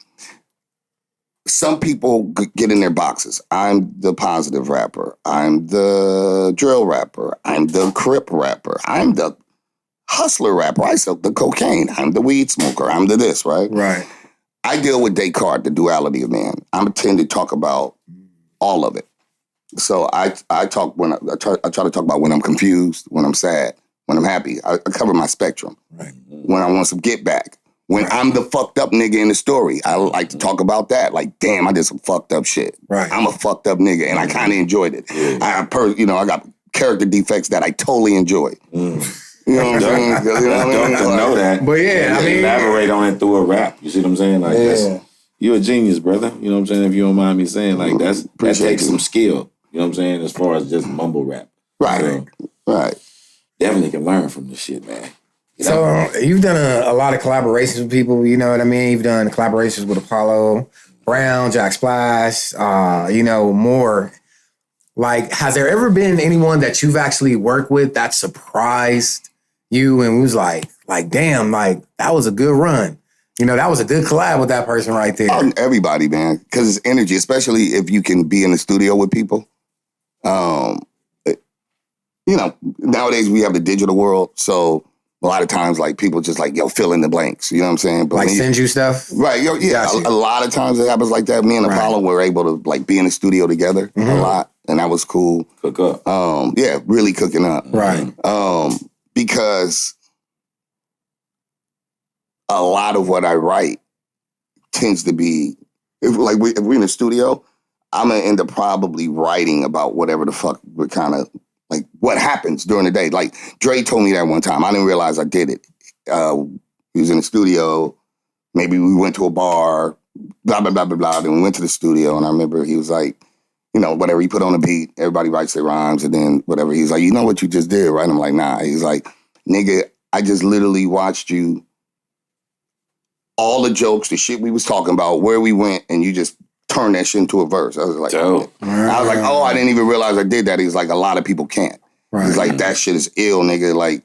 Some people get in their boxes. I'm the positive rapper. I'm the drill rapper. I'm the Crip rapper. I'm the hustler rapper. I sell the cocaine. I'm the weed smoker. I'm the this, right? Right. I deal with Descartes, the duality of man. I tend to talk about all of it. So I talk when I try to talk about when I'm confused, when I'm sad, when I'm happy. I cover my spectrum. Right. When I want some get back. When I'm the fucked up nigga in the story, I like to talk about that. Like, damn, I did some fucked up shit. Right. I'm a fucked up nigga, and I kind of enjoyed it. Yeah. I got character defects that I totally enjoy. You know what I'm saying? You know what I mean? Dope to know that. But yeah, I mean, elaborate on it through a rap. You see what I'm saying? Like you're a genius, brother. You know what I'm saying? If you don't mind me saying, like that takes some skill. You know what I'm saying? As far as just mumble rap. Right. So, right. Definitely can learn from this shit, man. So you've done a lot of collaborations with people, you know what I mean? You've done collaborations with Apollo Brown, Jack Splash, more. Like, has there ever been anyone that you've actually worked with that surprised you and was like, damn, like, that was a good run. That was a good collab with that person right there. Everybody, man, because it's energy, especially if you can be in the studio with people. Nowadays we have the digital world, so a lot of times, like, people just like, yo, fill in the blanks. You know what I'm saying? But like send you stuff? Right. A lot of times it happens like that. Me and Apollo were able to, like, be in the studio together a lot, and that was cool. Cook up. Really cooking up. Right. Because a lot of what I write tends to be, if we're in the studio, I'm going to end up probably writing about whatever the fuck we're kind of, like, what happens during the day. Like, Dre told me that one time. I didn't realize I did it. He was in the studio. Maybe we went to a bar, blah, blah, blah, blah, blah. Then we went to the studio, and I remember he was like, whatever, he put on a beat, everybody writes their rhymes, and then whatever. He's like, you know what you just did, right? I'm like, nah. He's like, nigga, I just literally watched you, all the jokes, the shit we was talking about, where we went, and you just turned that shit into a verse. I was like, oh, I didn't even realize I did that. He's like, a lot of people can't. Right. He's like, that shit is ill, nigga. Like,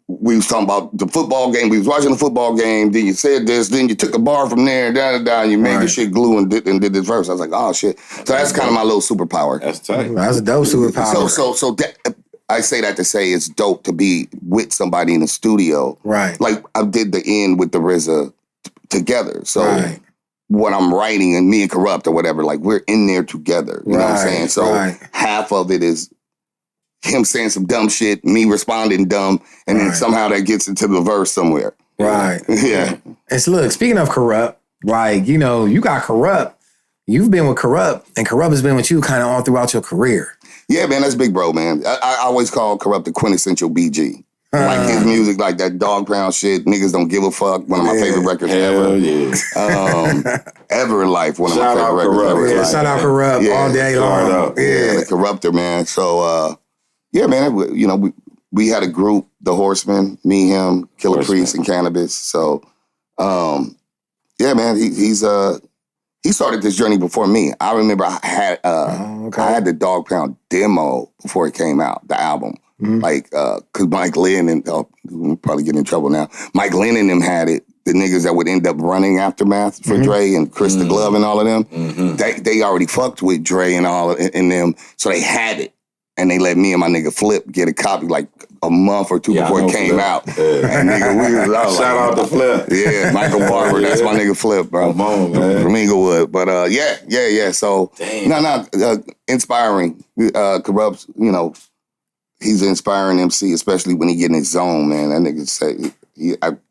we was talking about the football game. We was watching the football game. Then you said this. Then you took a bar from there, and you made the shit glue and did this verse. I was like, oh, shit. So that's kind of my little superpower. That's tight. That's a dope superpower. So that, I say that to say it's dope to be with somebody in the studio. Right. Like, I did the end with the RZA together. So what I'm writing, and me and Corrupt or whatever, like, we're in there together. You know what I'm saying? So half of it is him saying some dumb shit, me responding dumb, and then somehow that gets into the verse somewhere. Right. Yeah. And so look, speaking of Corrupt, like, you got Corrupt. You've been with Corrupt, and Corrupt has been with you kind of all throughout your career. Yeah, man, that's big bro, man. I always call Corrupt the quintessential BG. Like, his music, like that Dog Pound shit, Niggas Don't Give a Fuck, one of my favorite records ever. Ever in life, one of my favorite records ever. Yeah, shout out Corrupt all day long. Yeah, the Corruptor, man. So, man, we had a group, The Horsemen, me, him, Killer Priest, and Cannabis. So, man, he started this journey before me. I remember I had the Dog Pound demo before it came out, the album. Like, cause Mike Lynn and we'll probably get in trouble now. Mike Lynn and them had it. The niggas that would end up running Aftermath for Dre and Chris the Glove and all of them, they already fucked with Dre and all in them, so they had it, and they let me and my nigga Flip get a copy like a month or two before it came out. And nigga, we was out. Shout out to Flip. Yeah, Michael Barber, that's my nigga Flip, bro. Come on, man. From Inglewood, but yeah. So inspiring. Corrupts, he's an inspiring MC, especially when he get in his zone, man. That nigga say,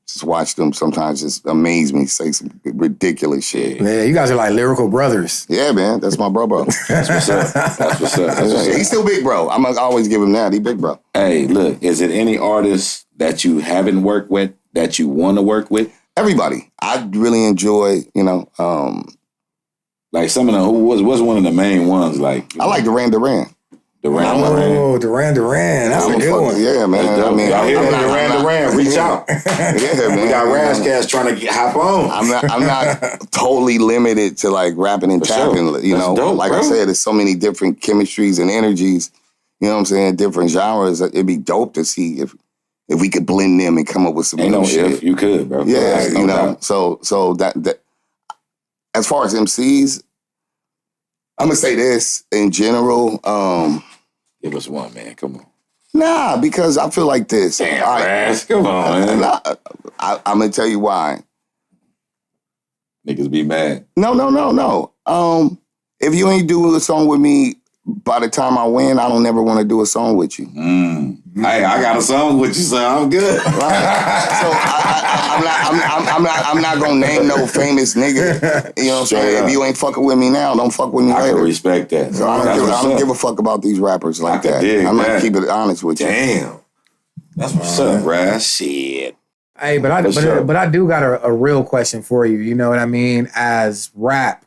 Just watch them sometimes just amaze me, say some ridiculous shit. Yeah, you guys are like lyrical brothers. Yeah, man, that's my bro. That's what's up. That's what's up. That's what's up. He's still big bro. I'm gonna always give him that. He big bro. Hey, look, is it any artist that you haven't worked with that you want to work with? Everybody. I really enjoy, Like some of the, who was one of the main ones? Like I like Duran Duran. Oh, Duran Duran. That's a good one. Yeah, man. I mean, y'all hear I'm that? not- Duran, reach out. Yeah, man. We got Ras Kass trying to hop on. I'm not totally limited to like rapping and For sure. tapping. You That's know, dope, like bro. I said, there's so many different chemistries and energies. You know what I'm saying? Different genres. It'd be dope to see if we could blend them and come up with some Ain't new no shit. if you could, bro. Yeah, That's no you know. doubt. So that as far as MCs, I'm gonna say this in general. Give us one, man. Come on. Nah, because I feel like this. Damn, Ras, come on, man. I'm gonna tell you why. Niggas be mad. No. If you ain't doing a song with me, by the time I win, I don't never want to do a song with you. Hey, I got a song with you, so I'm good. Right? So I'm not gonna name no famous nigga. You know what I'm Straight saying? up. If you ain't fucking with me now, don't fuck with me I can later. respect that. So I don't give a fuck about these rappers like can that. dig I'm gonna that. keep it honest with you. Damn. That's what's up, Ras. Shit. Hey, but I do got a real question for you. You know what I mean? As rap,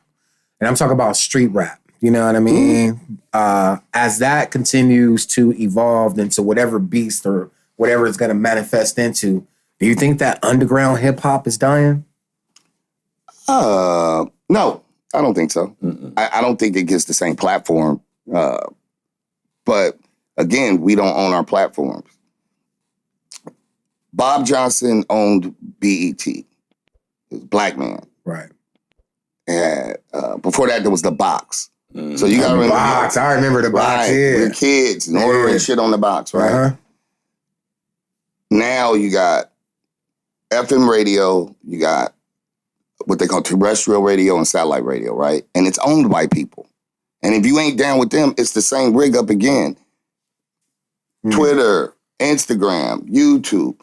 and I'm talking about street rap. You know what I mean? As that continues to evolve into whatever beast or whatever it's going to manifest into, do you think that underground hip hop is dying? No, I don't think so. I don't think it gets the same platform. But again, we don't own our platforms. Bob Johnson owned BET. He was a black man. Right. And before that, there was the box. So you gotta remember Box. I remember the box. Right, Yeah. with kids and ordering shit on the box, right? Uh-huh. Now you got FM radio, you got what they call terrestrial radio and satellite radio, right? And it's owned by people. And if you ain't down with them, it's the same rig up again. Twitter, Instagram, YouTube.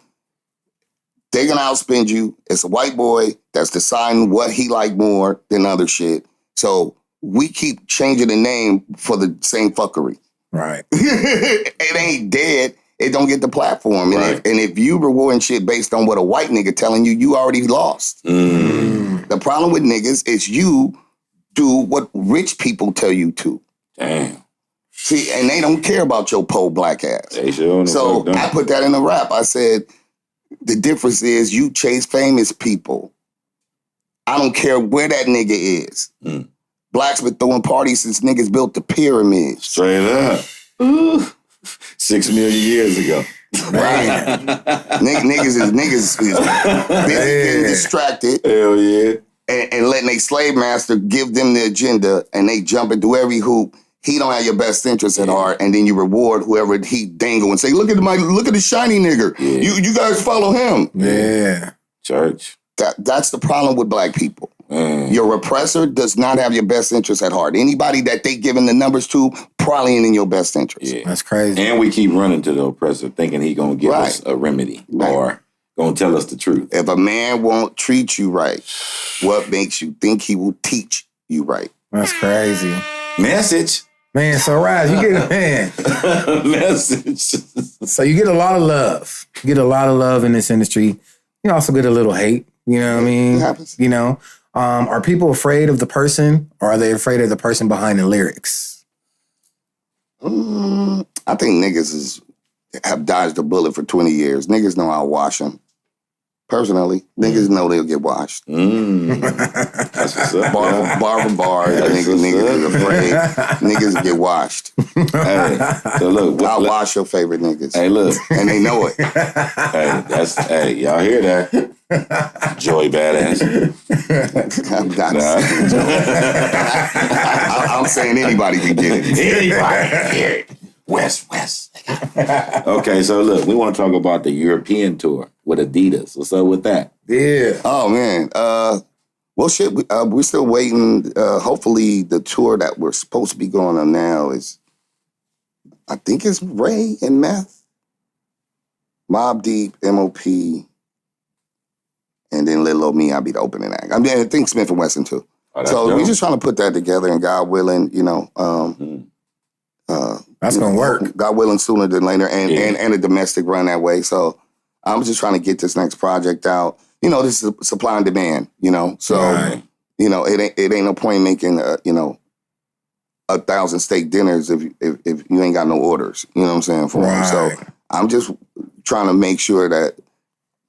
They're gonna outspend you. It's a white boy that's deciding what he like more than other shit. So we keep changing the name for the same fuckery. Right. It ain't dead. It don't get the platform. Right. And if you rewarding shit based on what a white nigga telling you, you already lost. The problem with niggas is you do what rich people tell you to. Damn. See, and they don't care about your po black ass. They sure So I put that in a rap. I said, the difference is you chase famous people. I don't care where that nigga is. Blacks been throwing parties since niggas built the pyramids. Straight up. 6 million years ago. Right. niggas is busy getting distracted Hell yeah. and letting a slave master give them the agenda and they jumping through every hoop. He don't have your best interest at heart, and then you reward whoever he dangle and say, look at the shiny nigger. Yeah. You guys follow him. Yeah. Church. That's the problem with black people. Your repressor does not have your best interest at heart. Anybody that they giving the numbers to probably ain't in your best interest. Yeah. That's crazy. And we keep running to the oppressor thinking he gonna give us a remedy or gonna tell us the truth. If a man won't treat you right, what makes you think he will teach you right? That's crazy. Message. Man, so Raz, you get Message. So you get a lot of love. You get a lot of love in this industry. You also get a little hate. You know what I mean? It happens. You know, are people afraid of the person, or are they afraid of the person behind the lyrics? I think niggas have dodged a bullet for 20 years. Niggas know how to wash them. Personally, niggas know they'll get washed. That's what's up. Bar for bar, niggas is afraid. Niggas get washed. Hey, so look, I'll wash your favorite niggas. Hey, look. And they know it. Hey, y'all hear that? Joey Badass. I'm not saying I'm saying anybody can get it. Anybody can hear it. West. Okay, so look, we want to talk about the European tour with Adidas. What's up with that? Yeah. Oh, man. Well, shit, we're still waiting. Hopefully, the tour that we're supposed to be going on now is, I think it's Ray and Meth, Mobb Deep, MOP, and then Little Old Me, I'll be the opening act. I mean, I think Smith and Wesson too. Oh, So dope. we're just trying to put that together, and God willing, That's gonna work. God willing, sooner than later, and a domestic run that way. So I'm just trying to get this next project out. This is supply and demand. So Right. it ain't no point making 1,000 steak dinners if you ain't got no orders. You know what I'm saying for them. So I'm just trying to make sure that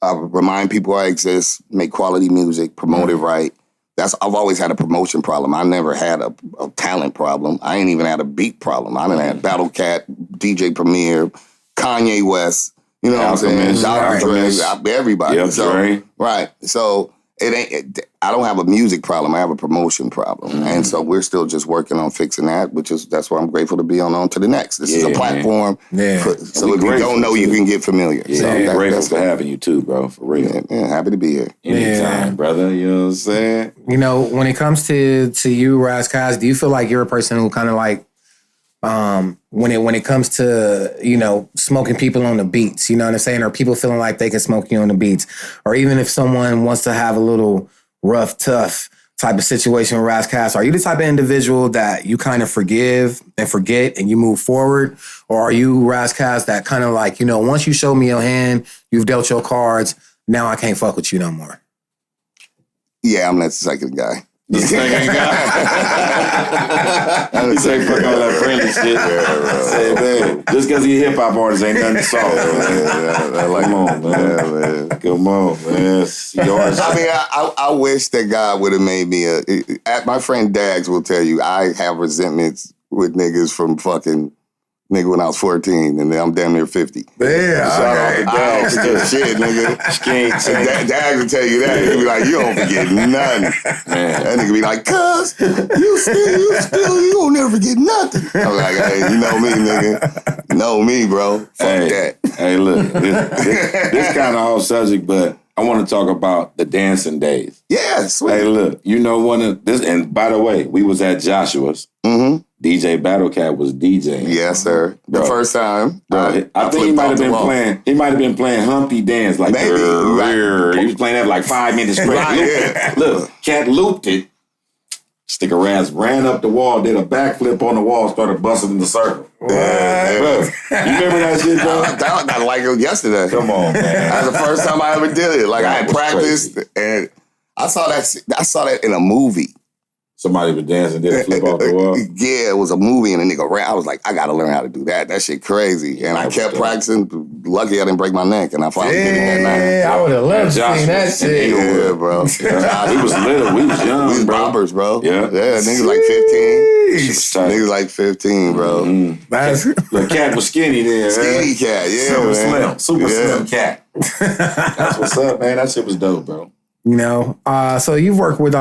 I remind people I exist, make quality music, promote it right. I've always had a promotion problem. I never had a talent problem. I ain't even had a beat problem. I done had Battle Cat, DJ Premier, Kanye West. You know what I'm saying? Dr. Dre, everybody. Yep, Dre. Right. So I don't have a music problem. I have a promotion problem. And so we're still just working on fixing that, that's why I'm grateful to be on to the next. This is a platform. So if you don't know, you can get familiar. Yeah, so grateful for having you too, bro. For real. Yeah, happy to be here. Anytime, brother. You know what I'm saying? When it comes to you, Ras Kass, do you feel like you're a person who kind of like, when it comes to, smoking people on the beats, you know what I'm saying? Or people feeling like they can smoke you on the beats. Or even if someone wants to have a little rough, tough type of situation with Ras Kass, are you the type of individual that you kind of forgive and forget and you move forward? Or are you Ras Kass that kind of like, once you show me your hand, you've dealt your cards, now I can't fuck with you no more? Yeah, I'm that second guy. The second guy. He say fuck all that friendly shit. Say, man, just because he a hip hop artist ain't nothing soft. Come on, man. Come on, man. I mean, I wish that God would have made me my friend Dags will tell you, I have resentments with niggas from fucking when I was 14, and then I'm damn near 50. Yeah, Shout out to Dags. Shit, nigga. Dags will tell you that. He'll be like, you don't forget nothing. Man. That nigga be like, cuz, you don't never forget nothing. I'm like, hey, you know me, nigga. You know me, bro. Fuck that. Hey, look, this kind of off subject, but I want to talk about the dancing days. Yeah, sweet. Hey, look, one of this, and by the way, we was at Joshua's. Mm-hmm. DJ Battle Cat was DJing. Yes, sir. The first time. Bro, I think he might have been playing. He might have been playing Humpty Dance like maybe. He was playing that for like 5 minutes straight. Yeah. Look, Cat looped it. Sticker Raz ran up the wall, did a backflip on the wall, started busting in the circle. Yeah. Bro, you remember that shit, bro? I like it yesterday. Come on, man. That was the first time I ever did it. Like I had practiced, and I saw that in a movie. Somebody was dancing, did a flip off the wall? Yeah, it was a movie, and a nigga ran. I was like, I gotta learn how to do that. That shit crazy. And I kept practicing. Lucky I didn't break my neck, and I finally did it that night. Yeah, I would have loved to see that shit. Yeah, bro. He was little. We was young, We was bro. boppers, bro. Yeah. Niggas like 15. Niggas like 15, bro. The Cat was skinny then. Skinny Cat, yeah, Super man. slim. Super slim Cat. That's what's up, man. That shit was dope, bro. So you've worked with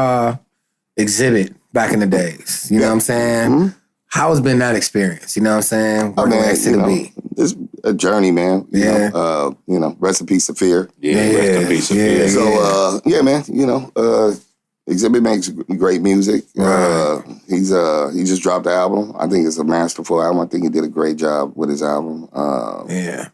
Exhibit back in the days. You know what I'm saying? Mm-hmm. How has been that experience? You know what I'm saying? Working next to the beat. It's a journey, man. Yeah. Rest in peace, Saphir. Yeah, rest in peace, Saphir. So, man, Exhibit makes great music. Right. He just dropped the album. I think it's a masterful album. I think he did a great job with his album. Yeah,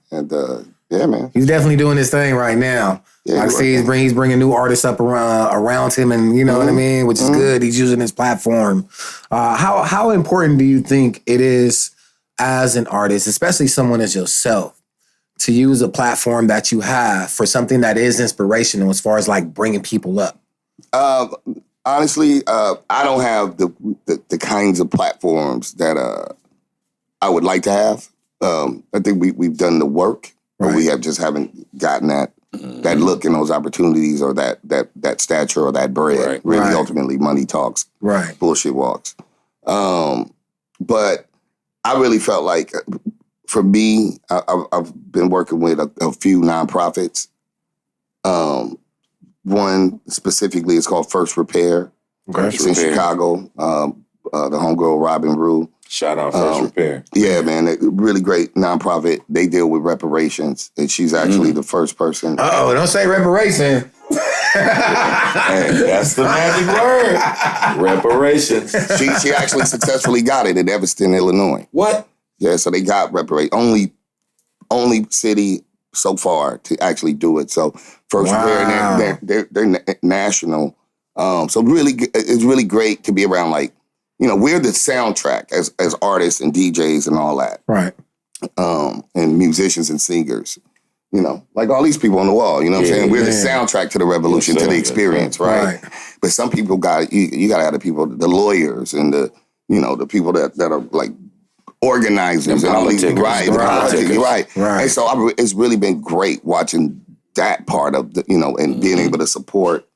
man. He's definitely doing his thing right now. Yeah, I see he's bringing new artists up around him, and you know what I mean, which is good. He's using his platform. How important do you think it is as an artist, especially someone as yourself, to use a platform that you have for something that is inspirational as far as like bringing people up? Honestly, I don't have the kinds of platforms that I would like to have. I think we've done the work, but we haven't gotten that look and those opportunities or that stature or that bread. Really, ultimately, money talks. Right. Bullshit walks. But I really felt like, for me, I've been working with a few nonprofits. One specifically is called First Repair. It's in Chicago. The homegirl Robin Rue. Shout out First Repair. Yeah, man. A really great nonprofit. They deal with reparations. And she's actually the first person. Oh, don't say reparation. Hey, that's the magic word. Reparations. She actually successfully got it in Evanston, Illinois. What? Yeah, so they got reparation. Only city so far to actually do it. So first Wow. they're national. So really, it's really great to be around. Like, we're the soundtrack as artists and DJs and all that, Right. and musicians and singers. Like all these people on the wall. You know what I'm saying? We're the soundtrack to the revolution, to the experience, right? But some people you got to have the people, the lawyers and the the people that are like organizers and all these, right? You're right. And so it's really been great watching that part of the, and being able to support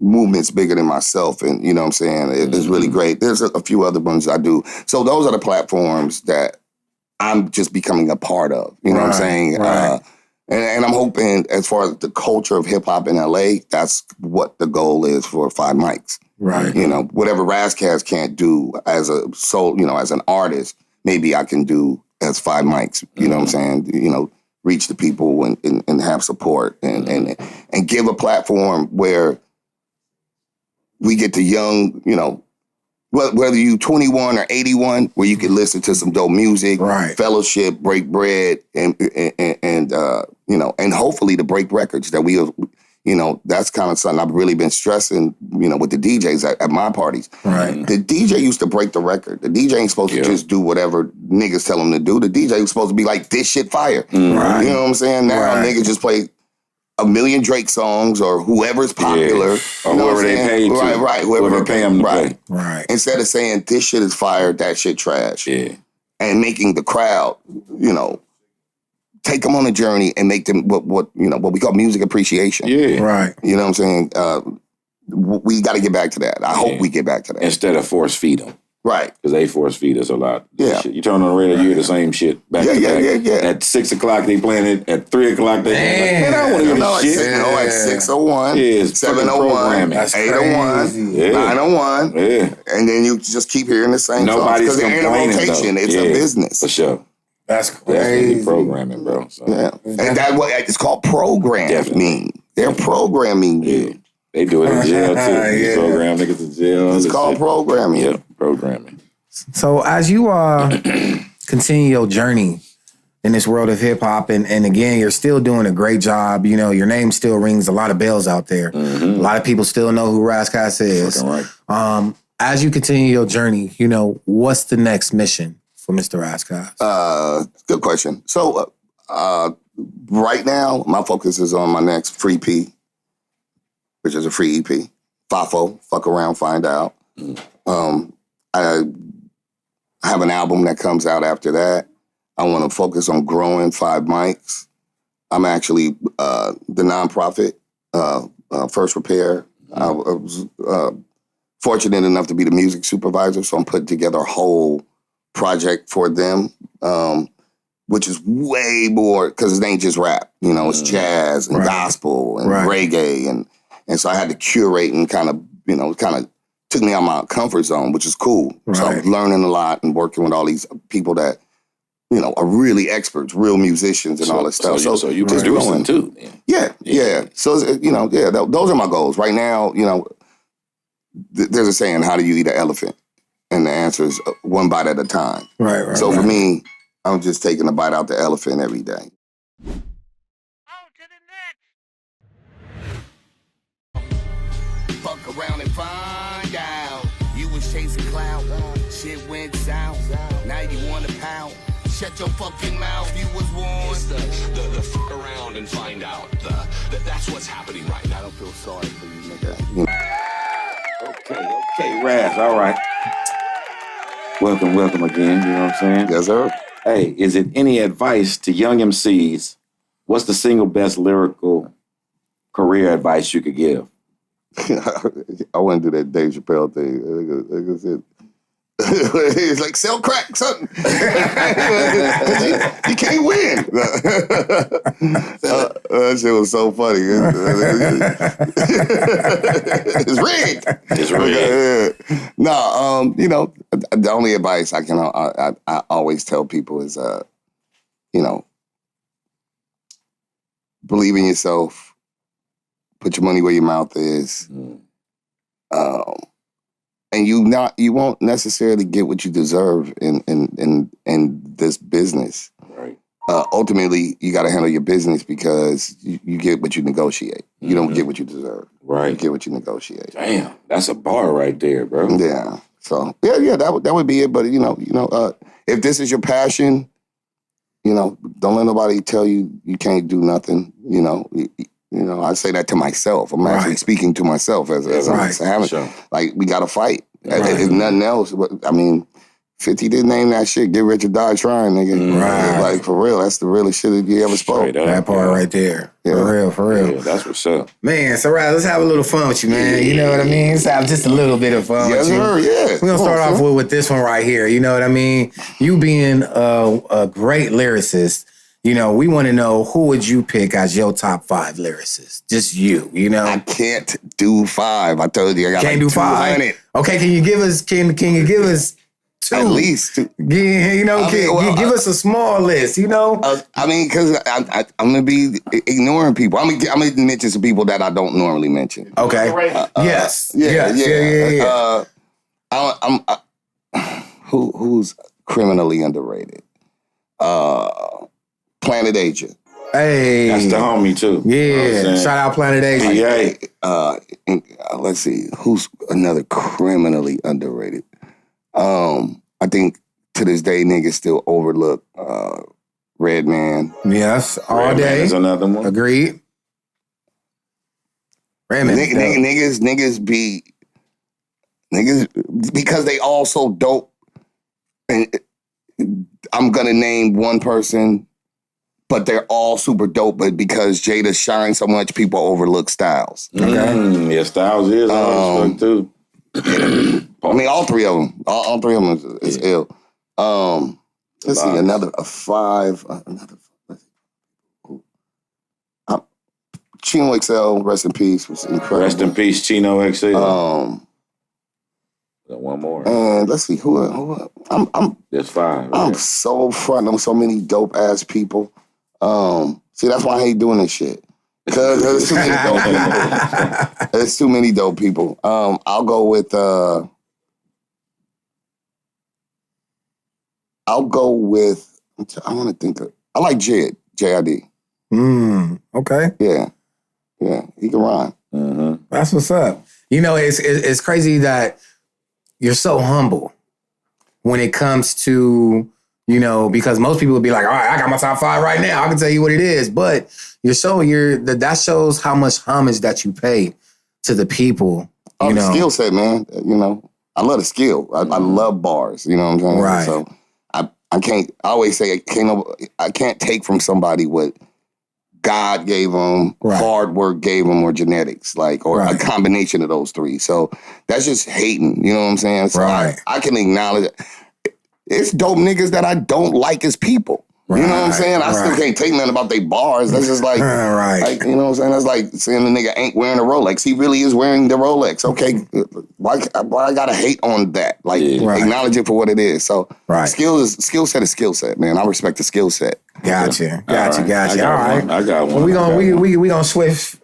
movements bigger than myself. And you know what I'm saying? It's really great. There's a few other ones I do. So those are the platforms that I'm just becoming a part of. You know what I'm saying? Right. And I'm hoping, as far as the culture of hip hop in LA, that's what the goal is for 5 Mics. Right. Whatever Ras Kass can't do as a as an artist, maybe I can do as 5 Mics. You know what I'm saying? Reach the people and have support and give a platform where we get the young, whether you 21 or 81, where you can listen to some dope music, fellowship, break bread, and hopefully to break records that that's kind of something I've really been stressing, with the DJs at my parties. Right. The DJ used to break the record. The DJ ain't supposed to just do whatever niggas tell him to do. The DJ was supposed to be like, this shit fire. Right. You know what I'm saying? Now niggas just play a million Drake songs or whoever's popular. Or whoever they pay to. Right. Whoever pay them to play. Right. Instead of saying this shit is fire, that shit trash. Yeah. And making the crowd, take them on a journey and make them what we call music appreciation. Yeah. Right. You know what I'm saying? We got to get back to that. I hope we get back to that. Instead of force feed them. Right. Because they force feed us a lot. Yeah. You turn on the radio, you hear the same shit back to back. Yeah. At 6 o'clock, they playing it. At 3 o'clock, they playing it. Man, I don't want to hear this shit. At 6:01, Yeah, it's 7:01, That's 8:01, Yeah. 9:01. Yeah. And then you just keep hearing the same songs. Nobody's Because there ain't a complaining, rotation. though. It's a business. For sure. That's Definitely crazy. programming, bro. So. Yeah. And that's what it's called, programming. They're programming you. They do it in jail, too. They program niggas in jail. It's called programming. Yeah, programming. So as you continue your journey in this world of hip hop, and again, you're still doing a great job. Your name still rings a lot of bells out there. Mm-hmm. A lot of people still know who Ras Kass is. Right. As you continue your journey, what's the next mission for Mr. Ras Kass? Good question. So right now, my focus is on my next free P, which is a free EP. FAFO, Fuck Around, Find Out. I have an album that comes out after that. I want to focus on growing 5 Mics. I'm actually the nonprofit, First Repair. I was fortunate enough to be the music supervisor, so I'm putting together a whole project for them, which is way more, because it ain't just rap. It's jazz and gospel and reggae. And so I had to curate and kind of took me out of my comfort zone, which is cool. So I'm learning a lot and working with all these people that, are really experts, real musicians and all this stuff. So you producing too. Yeah. So, those are my goals. Right now, there's a saying, how do you eat an elephant? And the answer is one bite at a time. Right. So for me, I'm just taking a bite out the elephant every day. On to the next. Fuck around and find out. You was chasing clout. Shit went south. Now you want a pound. Shut your fucking mouth. You was warned. It's the fuck around and find out. That's what's happening right now. I don't feel sorry for you, nigga. Okay, Ras. All right. Welcome again. You know what I'm saying? Yes, sir. Hey, is it any advice to young MCs? What's the single best lyrical career advice you could give? I wouldn't do that Dave Chappelle thing. Like I said, it's like sell crack, something. you can't win. That shit was so funny. It's rigged. It's rigged. No, the only advice I always tell people is, believe in yourself. Put your money where your mouth is. And you won't necessarily get what you deserve in this business. Right. ultimately, you got to handle your business because you get what you negotiate. You don't get what you deserve. Right. You get what you negotiate. Damn, that's a bar right there, bro. Yeah. So that would be it. But if this is your passion, don't let nobody tell you you can't do nothing. I say that to myself. I'm actually speaking to myself as I'm having. Sure. Like, we got to fight. If nothing else, I mean, 50 didn't name that shit. Get rich or die trying, nigga. Right. Like, for real, that's the realest shit that you ever spoke. That part right there. For real. Yeah, that's what's up. Man, so right, let's have a little fun with you, man. You know what I mean? Let's have just a little bit of fun with you. Yeah. We're going to start off with this one right here. You know what I mean? You being a great lyricist, we want to know, who would you pick as your top 5 lyricists? Just you, I can't do 5. I told you I got Can't do 5. Okay, can you give us 2? At least 2. Yeah, give us a small list, I mean, because I'm going to be ignoring people. I'm going to mention some people that I don't normally mention. Okay. Yes. Yeah. Who's criminally underrated? Planet Asia. Hey. That's the homie, too. Yeah. Shout out Planet Asia. Let's see. Who's another criminally underrated? I think to this day, niggas still overlook Redman. Yes, all Redman day. is another one. Agreed. Redman. Niggas because they all so dope. And I'm gonna name one person, but they're all super dope. But because Jada shines so much, people overlook Styles. Okay. Yeah, Styles is always too. I mean, all 3 of them. All 3 of them is ill. Let's see, another 5. Chino XL, rest in peace, was incredible. Rest in peace, Chino XL. One more. And let's see, who There's 5. I'm so front on so many dope ass people. See, that's why I hate doing this shit. Because there's too many dope people. There's too many dope people. I'll go with I want to think of, I like JID. Okay. Yeah, he can rhyme. Mm-hmm. That's what's up. It's crazy that you're so humble when it comes to, because most people would be like, all right, I got my top 5 right now. I can tell you what it is. But that shows how much homage that you pay to the people. The skill set, man. I love the skill. I love bars. You know what I'm saying? Right. So I can't. I always say I can't take from somebody what God gave them, hard work gave them, or genetics, or a combination of those 3. So that's just hating. You know what I'm saying? So I can acknowledge it. It's dope niggas that I don't like as people. You know what I'm saying? I still can't take nothing about they bars. That's just like, you know what I'm saying? That's like saying the nigga ain't wearing a Rolex. He really is wearing the Rolex. Okay, why I gotta hate on that? Acknowledge it for what it is. So skill set is skill set, man. I respect the skill set. Gotcha. All right. I got one. We gonna switch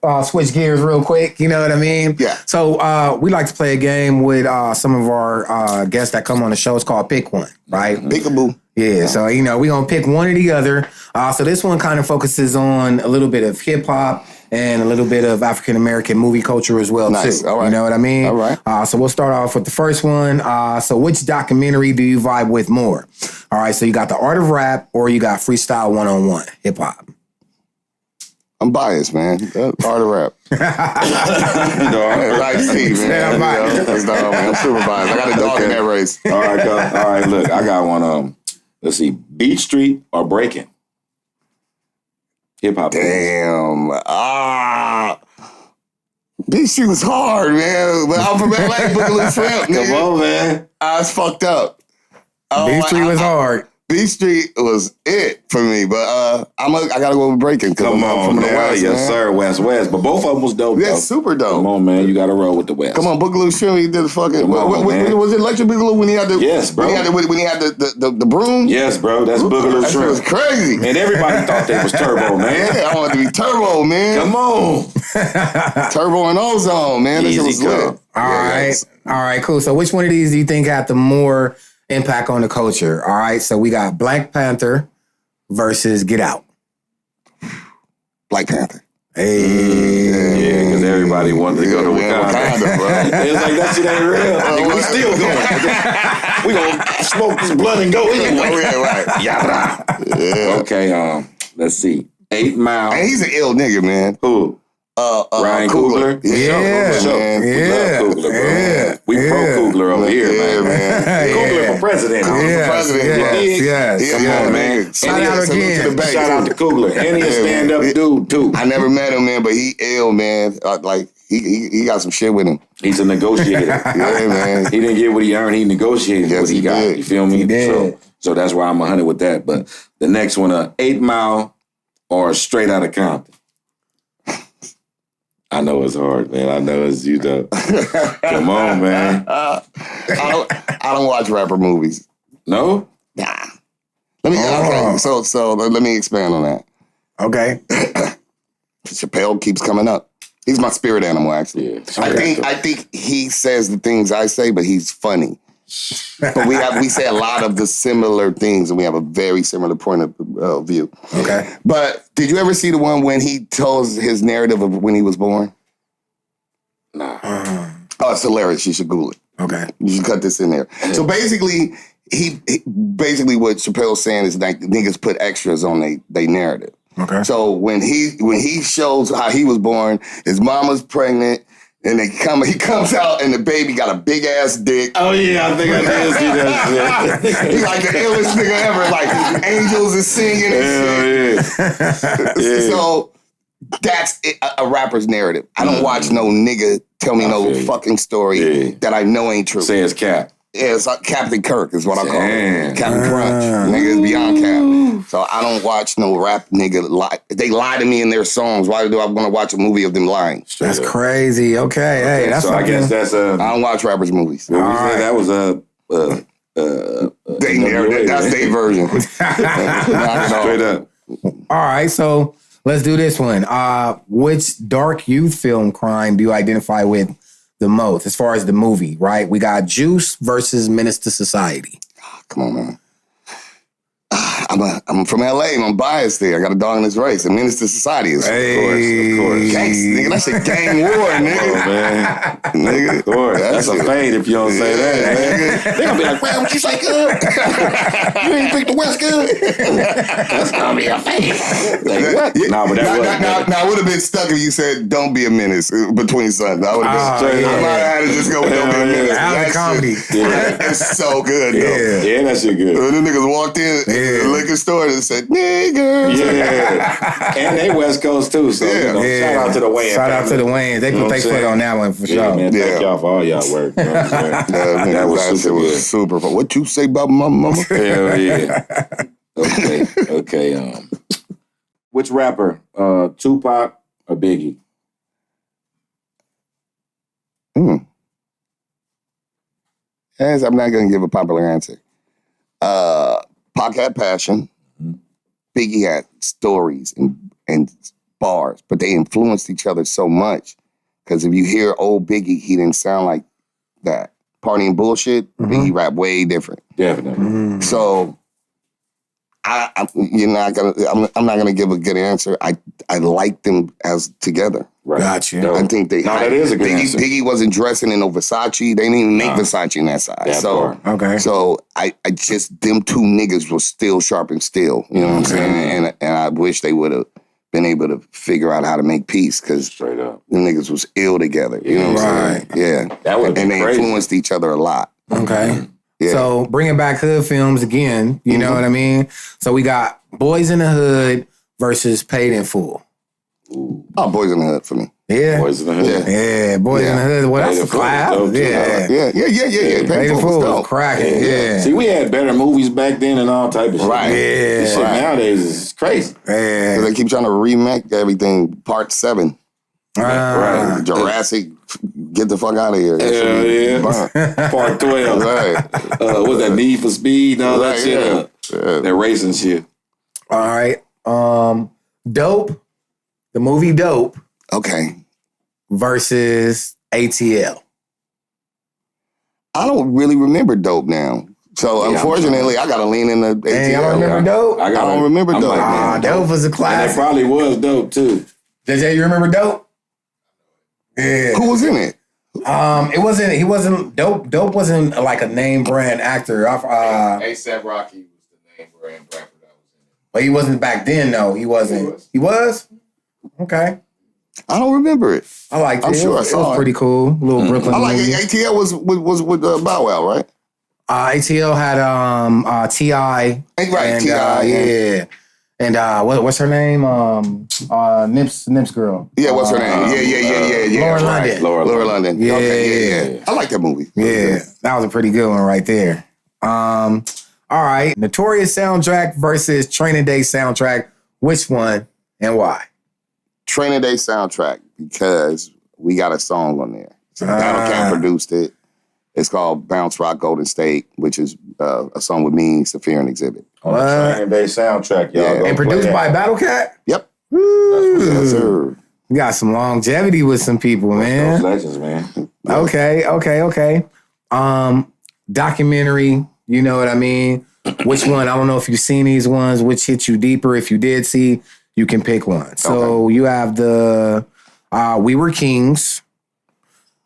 gears real quick. You know what I mean? Yeah. So we like to play a game with some of our guests that come on the show. It's called Pick One, right? Peekaboo. Yeah, so we're gonna pick one or the other. So this one kind of focuses on a little bit of hip hop and a little bit of African American movie culture as well, too. All right. You know what I mean? All right. So we'll start off with the first one. So which documentary do you vibe with more? All right, so you got The Art of Rap or you got Freestyle 101 hip hop. I'm biased, man. Art of Rap. Nice team, man. I'm super biased. I got a dog in that race. All right, look, I got one. Let's see, Beat Street or Breaking? Hip hop. Damn. This shit was hard, man. But I'm from LA, Boogaloo Shrimp, nigga. Come on, man. I was fucked up. Beat Street was hard. B Street was it for me, but I gotta go with Breaking. Come on, from the now. West, Yes, man. sir, West. But both of them was dope, Yeah, though. super dope. Come on, man. You gotta roll with the West. Come on, Boogaloo Shrimp, he did the fucking... Come on, man. Was it Electric Boogaloo when he had the... Yes, bro. When he had the broom? Yes, bro. That's Boogaloo That shit was Shrimp. crazy. And everybody thought they was Turbo, man. Yeah, I wanted to be Turbo, man. Come on. Turbo and Ozone, man. This shit was Easy lit. come. All right, cool. So which one of these do you think had the more impact on the culture? All right, so we got Black Panther versus Get Out. Black Panther. Hey. Yeah, because everybody wanted to go to Wakanda. Bro. It's like, that shit ain't real. Nigga, we still going. We gonna smoke this blunt and go anyway. Right. Yeah. Okay, let's see. 8 Mile. And he's an ill nigga, man. Who? Ryan Coogler. Yeah, Sure. man. We love Coogler, bro. Yeah. We pro Coogler over here, man. Coogler Yeah. for president. Yes. Come on, man. Shout out again. Shout out to Coogler. And he a stand-up dude, too. I never met him, man, but he ill, man. Like, he got some shit with him. He's a negotiator. Yeah, man. He didn't get what he earned. He negotiated what he got. did. You feel me? He did. So that's why I'm 100 with that. But the next one, 8 Mile or Straight Outta Compton. I know it's hard, man. I know it's you, though. Come on, man. I don't watch rapper movies. No? Nah. Okay, so let me expand on that. Okay. Chappelle keeps coming up. He's my spirit animal, actually. Yeah. I think he says the things I say, but he's funny. But we say a lot of the similar things, and we have a very similar point of view. Okay. But did you ever see the one when he tells his narrative of when he was born? Nah. Oh, it's hilarious. You should Google it. Okay. You should cut this in there. So basically, basically what Chappelle's saying is like niggas put extras on they narrative. Okay. So when he shows how he was born, his mama's pregnant. And he comes out and the baby got a big ass dick. Oh, yeah, I think I did see that shit. He's like the illest nigga ever. Like angels is singing and shit. Yeah. So that's a rapper's narrative. I don't watch no nigga tell me no fucking story that I know ain't true. Say it's cap. Yeah, it's like Captain Kirk is what I call Damn. it. Captain Crunch. Nigga is beyond cap. So I don't watch no rap nigga lie. They lie to me in their songs. Why do I want to watch a movie of them lying? That's crazy. Okay. Hey, that's so I guess that's I don't watch rappers' movies. What we said, that was They narrative. That's their version. straight up. all right. So let's do this one. Which dark youth film crime do you identify with the most as far as the movie, right? We got Juice versus Menace to Society. Come on, man. I'm from LA. I'm biased there. I got a dog in this race. And Menace to Society is, of course. Gangsta, nigga. That shit gang war, nigga. Oh, man. Nigga. Of course. That's a fade if you don't say that, man. They gonna be like, well, what you say good? You ain't pick the West good? That's gonna be a fade. Like, what? Nah, but that was. Now, I would have been stuck if you said, don't be a menace between sons. I would have been straight. I might have had to just go with don't be a menace. Out of comedy. It's so good, though. Yeah, that shit good. When the niggas walked in the liquor store and said, niggers. Yeah. And they West Coast, too. So, shout out to the Wayans. Shout out to the Wayans. They put their foot on that one for Yeah, sure. man. Thank y'all for all y'all work. You know what I'm saying? That was super good. Super fun. What you say about my mama? Hell yeah. Okay. Which rapper? Tupac or Biggie? Yes, I'm not going to give a popular answer. Pac had passion. Biggie had stories and bars, but they influenced each other so much. Because if you hear old Biggie, he didn't sound like that. Party and Bullshit, Biggie rap way different. Definitely. So I'm not gonna give a good answer. I like them as together. Right. Gotcha. I think they. that is a good answer. Biggie wasn't dressing in no Versace. They didn't even make Versace in that side. Okay. So I just them two niggas was still sharp and still. You know what I'm saying? And I wish they would have been able to figure out how to make peace because straight up the niggas was ill together. You know what I'm saying? Yeah. That would and they crazy. influenced each other a lot. Okay. Yeah. So bringing back hood films again, you know what I mean? So we got Boys in the Hood versus Paid in Full. Oh, Boys in the Hood for me. Yeah. Boys in the Hood. Yeah, Boys in the Hood. Well, that's a clap. Yeah. Yeah. Paid in Full was cracking. Yeah. See, we had better movies back then and all type of shit. Right. Yeah. This shit nowadays is crazy. Yeah. They keep trying to remake everything. Part 7. Right. Jurassic, get the fuck out of here. Hell yeah. Part 12. Right. What's that, Need for Speed and all that Right, shit? yeah. That racing shit. All right. Dope. The movie Dope Okay. versus ATL. I don't really remember Dope now. So unfortunately, I gotta lean in the ATL. Hey, y'all remember Dope? I don't remember Dope. Like, Dope was a and it classic. probably was dope too. JJ, you remember Dope? Yeah. Who was in it? He wasn't Dope. Dope wasn't like a name brand actor. ASAP Rocky was the name brand rapper that was in it. But he wasn't back then though. He wasn't. He was? Okay. I don't remember it. I liked it. I'm sure I saw it. Was pretty cool. Little Brooklyn. I like movie. it. ATL was with Bow Wow, right? ATL had T.I. Right, and, T.I. Yeah. And what's her name? Nip's girl. Yeah, what's her name? Yeah. Laura right. London. Laura London. Yeah. Okay, yeah. I like that movie. Yeah, that was a pretty good one right there. All right. Notorious soundtrack versus Training Day soundtrack. Which one and why? Training Day soundtrack, because we got a song on there. So Battle Cat produced it. It's called Bounce Rock Golden State, which is a song with me, Saphir, and Exhibit. On the Training Day soundtrack, y'all. Yeah. And produced by Battle Cat? Yep. Woo. Yes, sir. You got some longevity with some people, man. Those legends, man. Okay. Documentary, you know what I mean? Which one? I don't know if you've seen these ones. Which hit you deeper? If you did see, you can pick one. So you have the We Were Kings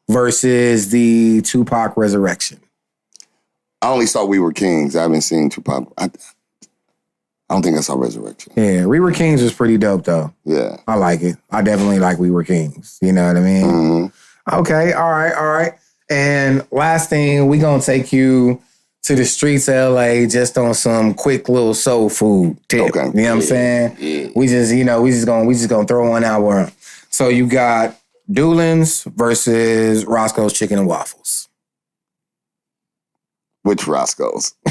versus the Tupac Resurrection. I only saw We Were Kings. I haven't seen Tupac. I don't think I saw Resurrection. Yeah, We Were Kings was pretty dope, though. Yeah. I like it. I definitely like We Were Kings. You know what I mean? Mm-hmm. Okay, all right. And last thing, we gonna take you to the streets of LA just on some quick little soul food tip. Okay. You know what I'm saying? Yeah. We just gonna throw one out where. So you got Doolin's versus Roscoe's Chicken and Waffles. Which Roscoe's? I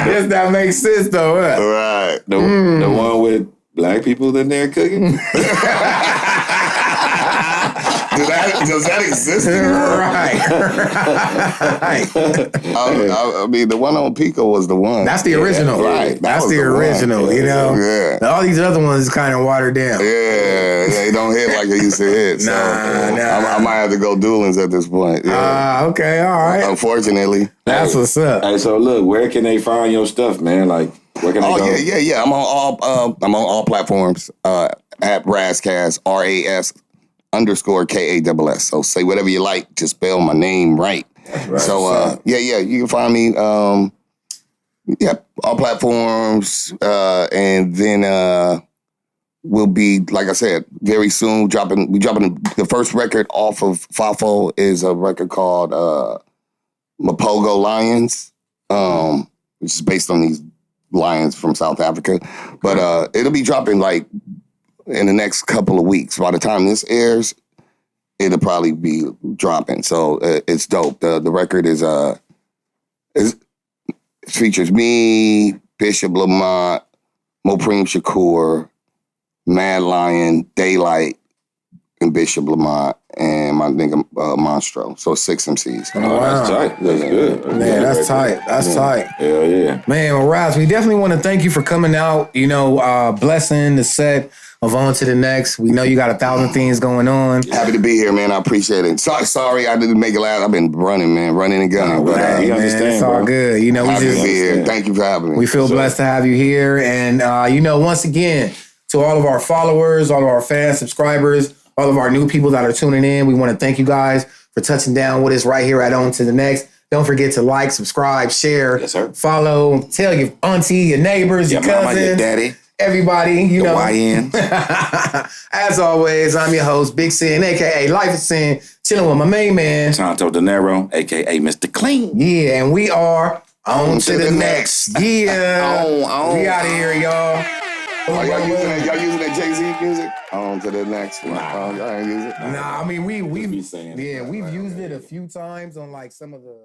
guess that makes sense though, huh? Right. The one with black people in there cooking? Does that exist anymore? Right. I mean, the one on Pico was the one. That's the original. Right. That's was the one. original, you know? Yeah. All these other ones kind of watered down. Yeah, they don't hit like they used to hit. So Nah. I might have to go Doolin's at this point. Yeah. Okay, all right. Unfortunately. That's what's up. Hey, so look, where can they find your stuff, man? Like, where can they go? Yeah. I'm on all platforms at Ras Kass, RAS_KASS. So say whatever you like, just spell my name right. Right. So you can find me all platforms, and then we'll be, like I said, very soon dropping the first record off of Fafo is a record called Mapogo Lions, which is based on these lions from South Africa. But it'll be dropping like in the next couple of weeks. By the time this airs, it'll probably be dropping. So it's dope. The record is features me, Bishop Lamont, Mopreem Shakur, Mad Lion, Daylight, and Bishop Lamont, and my nigga Monstro. So 6 MCs. Oh, that's tight. That's good. Man, that's tight. That's tight. Hell yeah. Man, well, Raz, we definitely want to thank you for coming out, blessing the set of On to the Next. We know you got 1,000 things going on. Happy to be here, man. I appreciate it. Sorry I didn't make it last. I've been running and gunning. But we understand, it's all bro. good. We happy just to be here. Thank you for having me. we feel blessed to have you here. And, once again, to all of our followers, all of our fans, subscribers, all of our new people that are tuning in, we want to thank you guys for touching down with us right here at On to the Next. Don't forget to like, subscribe, share, Yes, sir. follow, tell your auntie, your neighbors, your Mama, cousins, your daddy, everybody, the YN. As always, I'm your host, Big Sin, a.k.a. Life of Sin, chilling with my main man. Tonto De Niro, a.k.a. Mr. Clean. Yeah, and we are On to the Next. Yeah. We out of here, y'all. Y'all using that Jay-Z music? On to the next one. Y'all ain't using it? Nah, I mean, we've be saying it. used it a few times on like some of the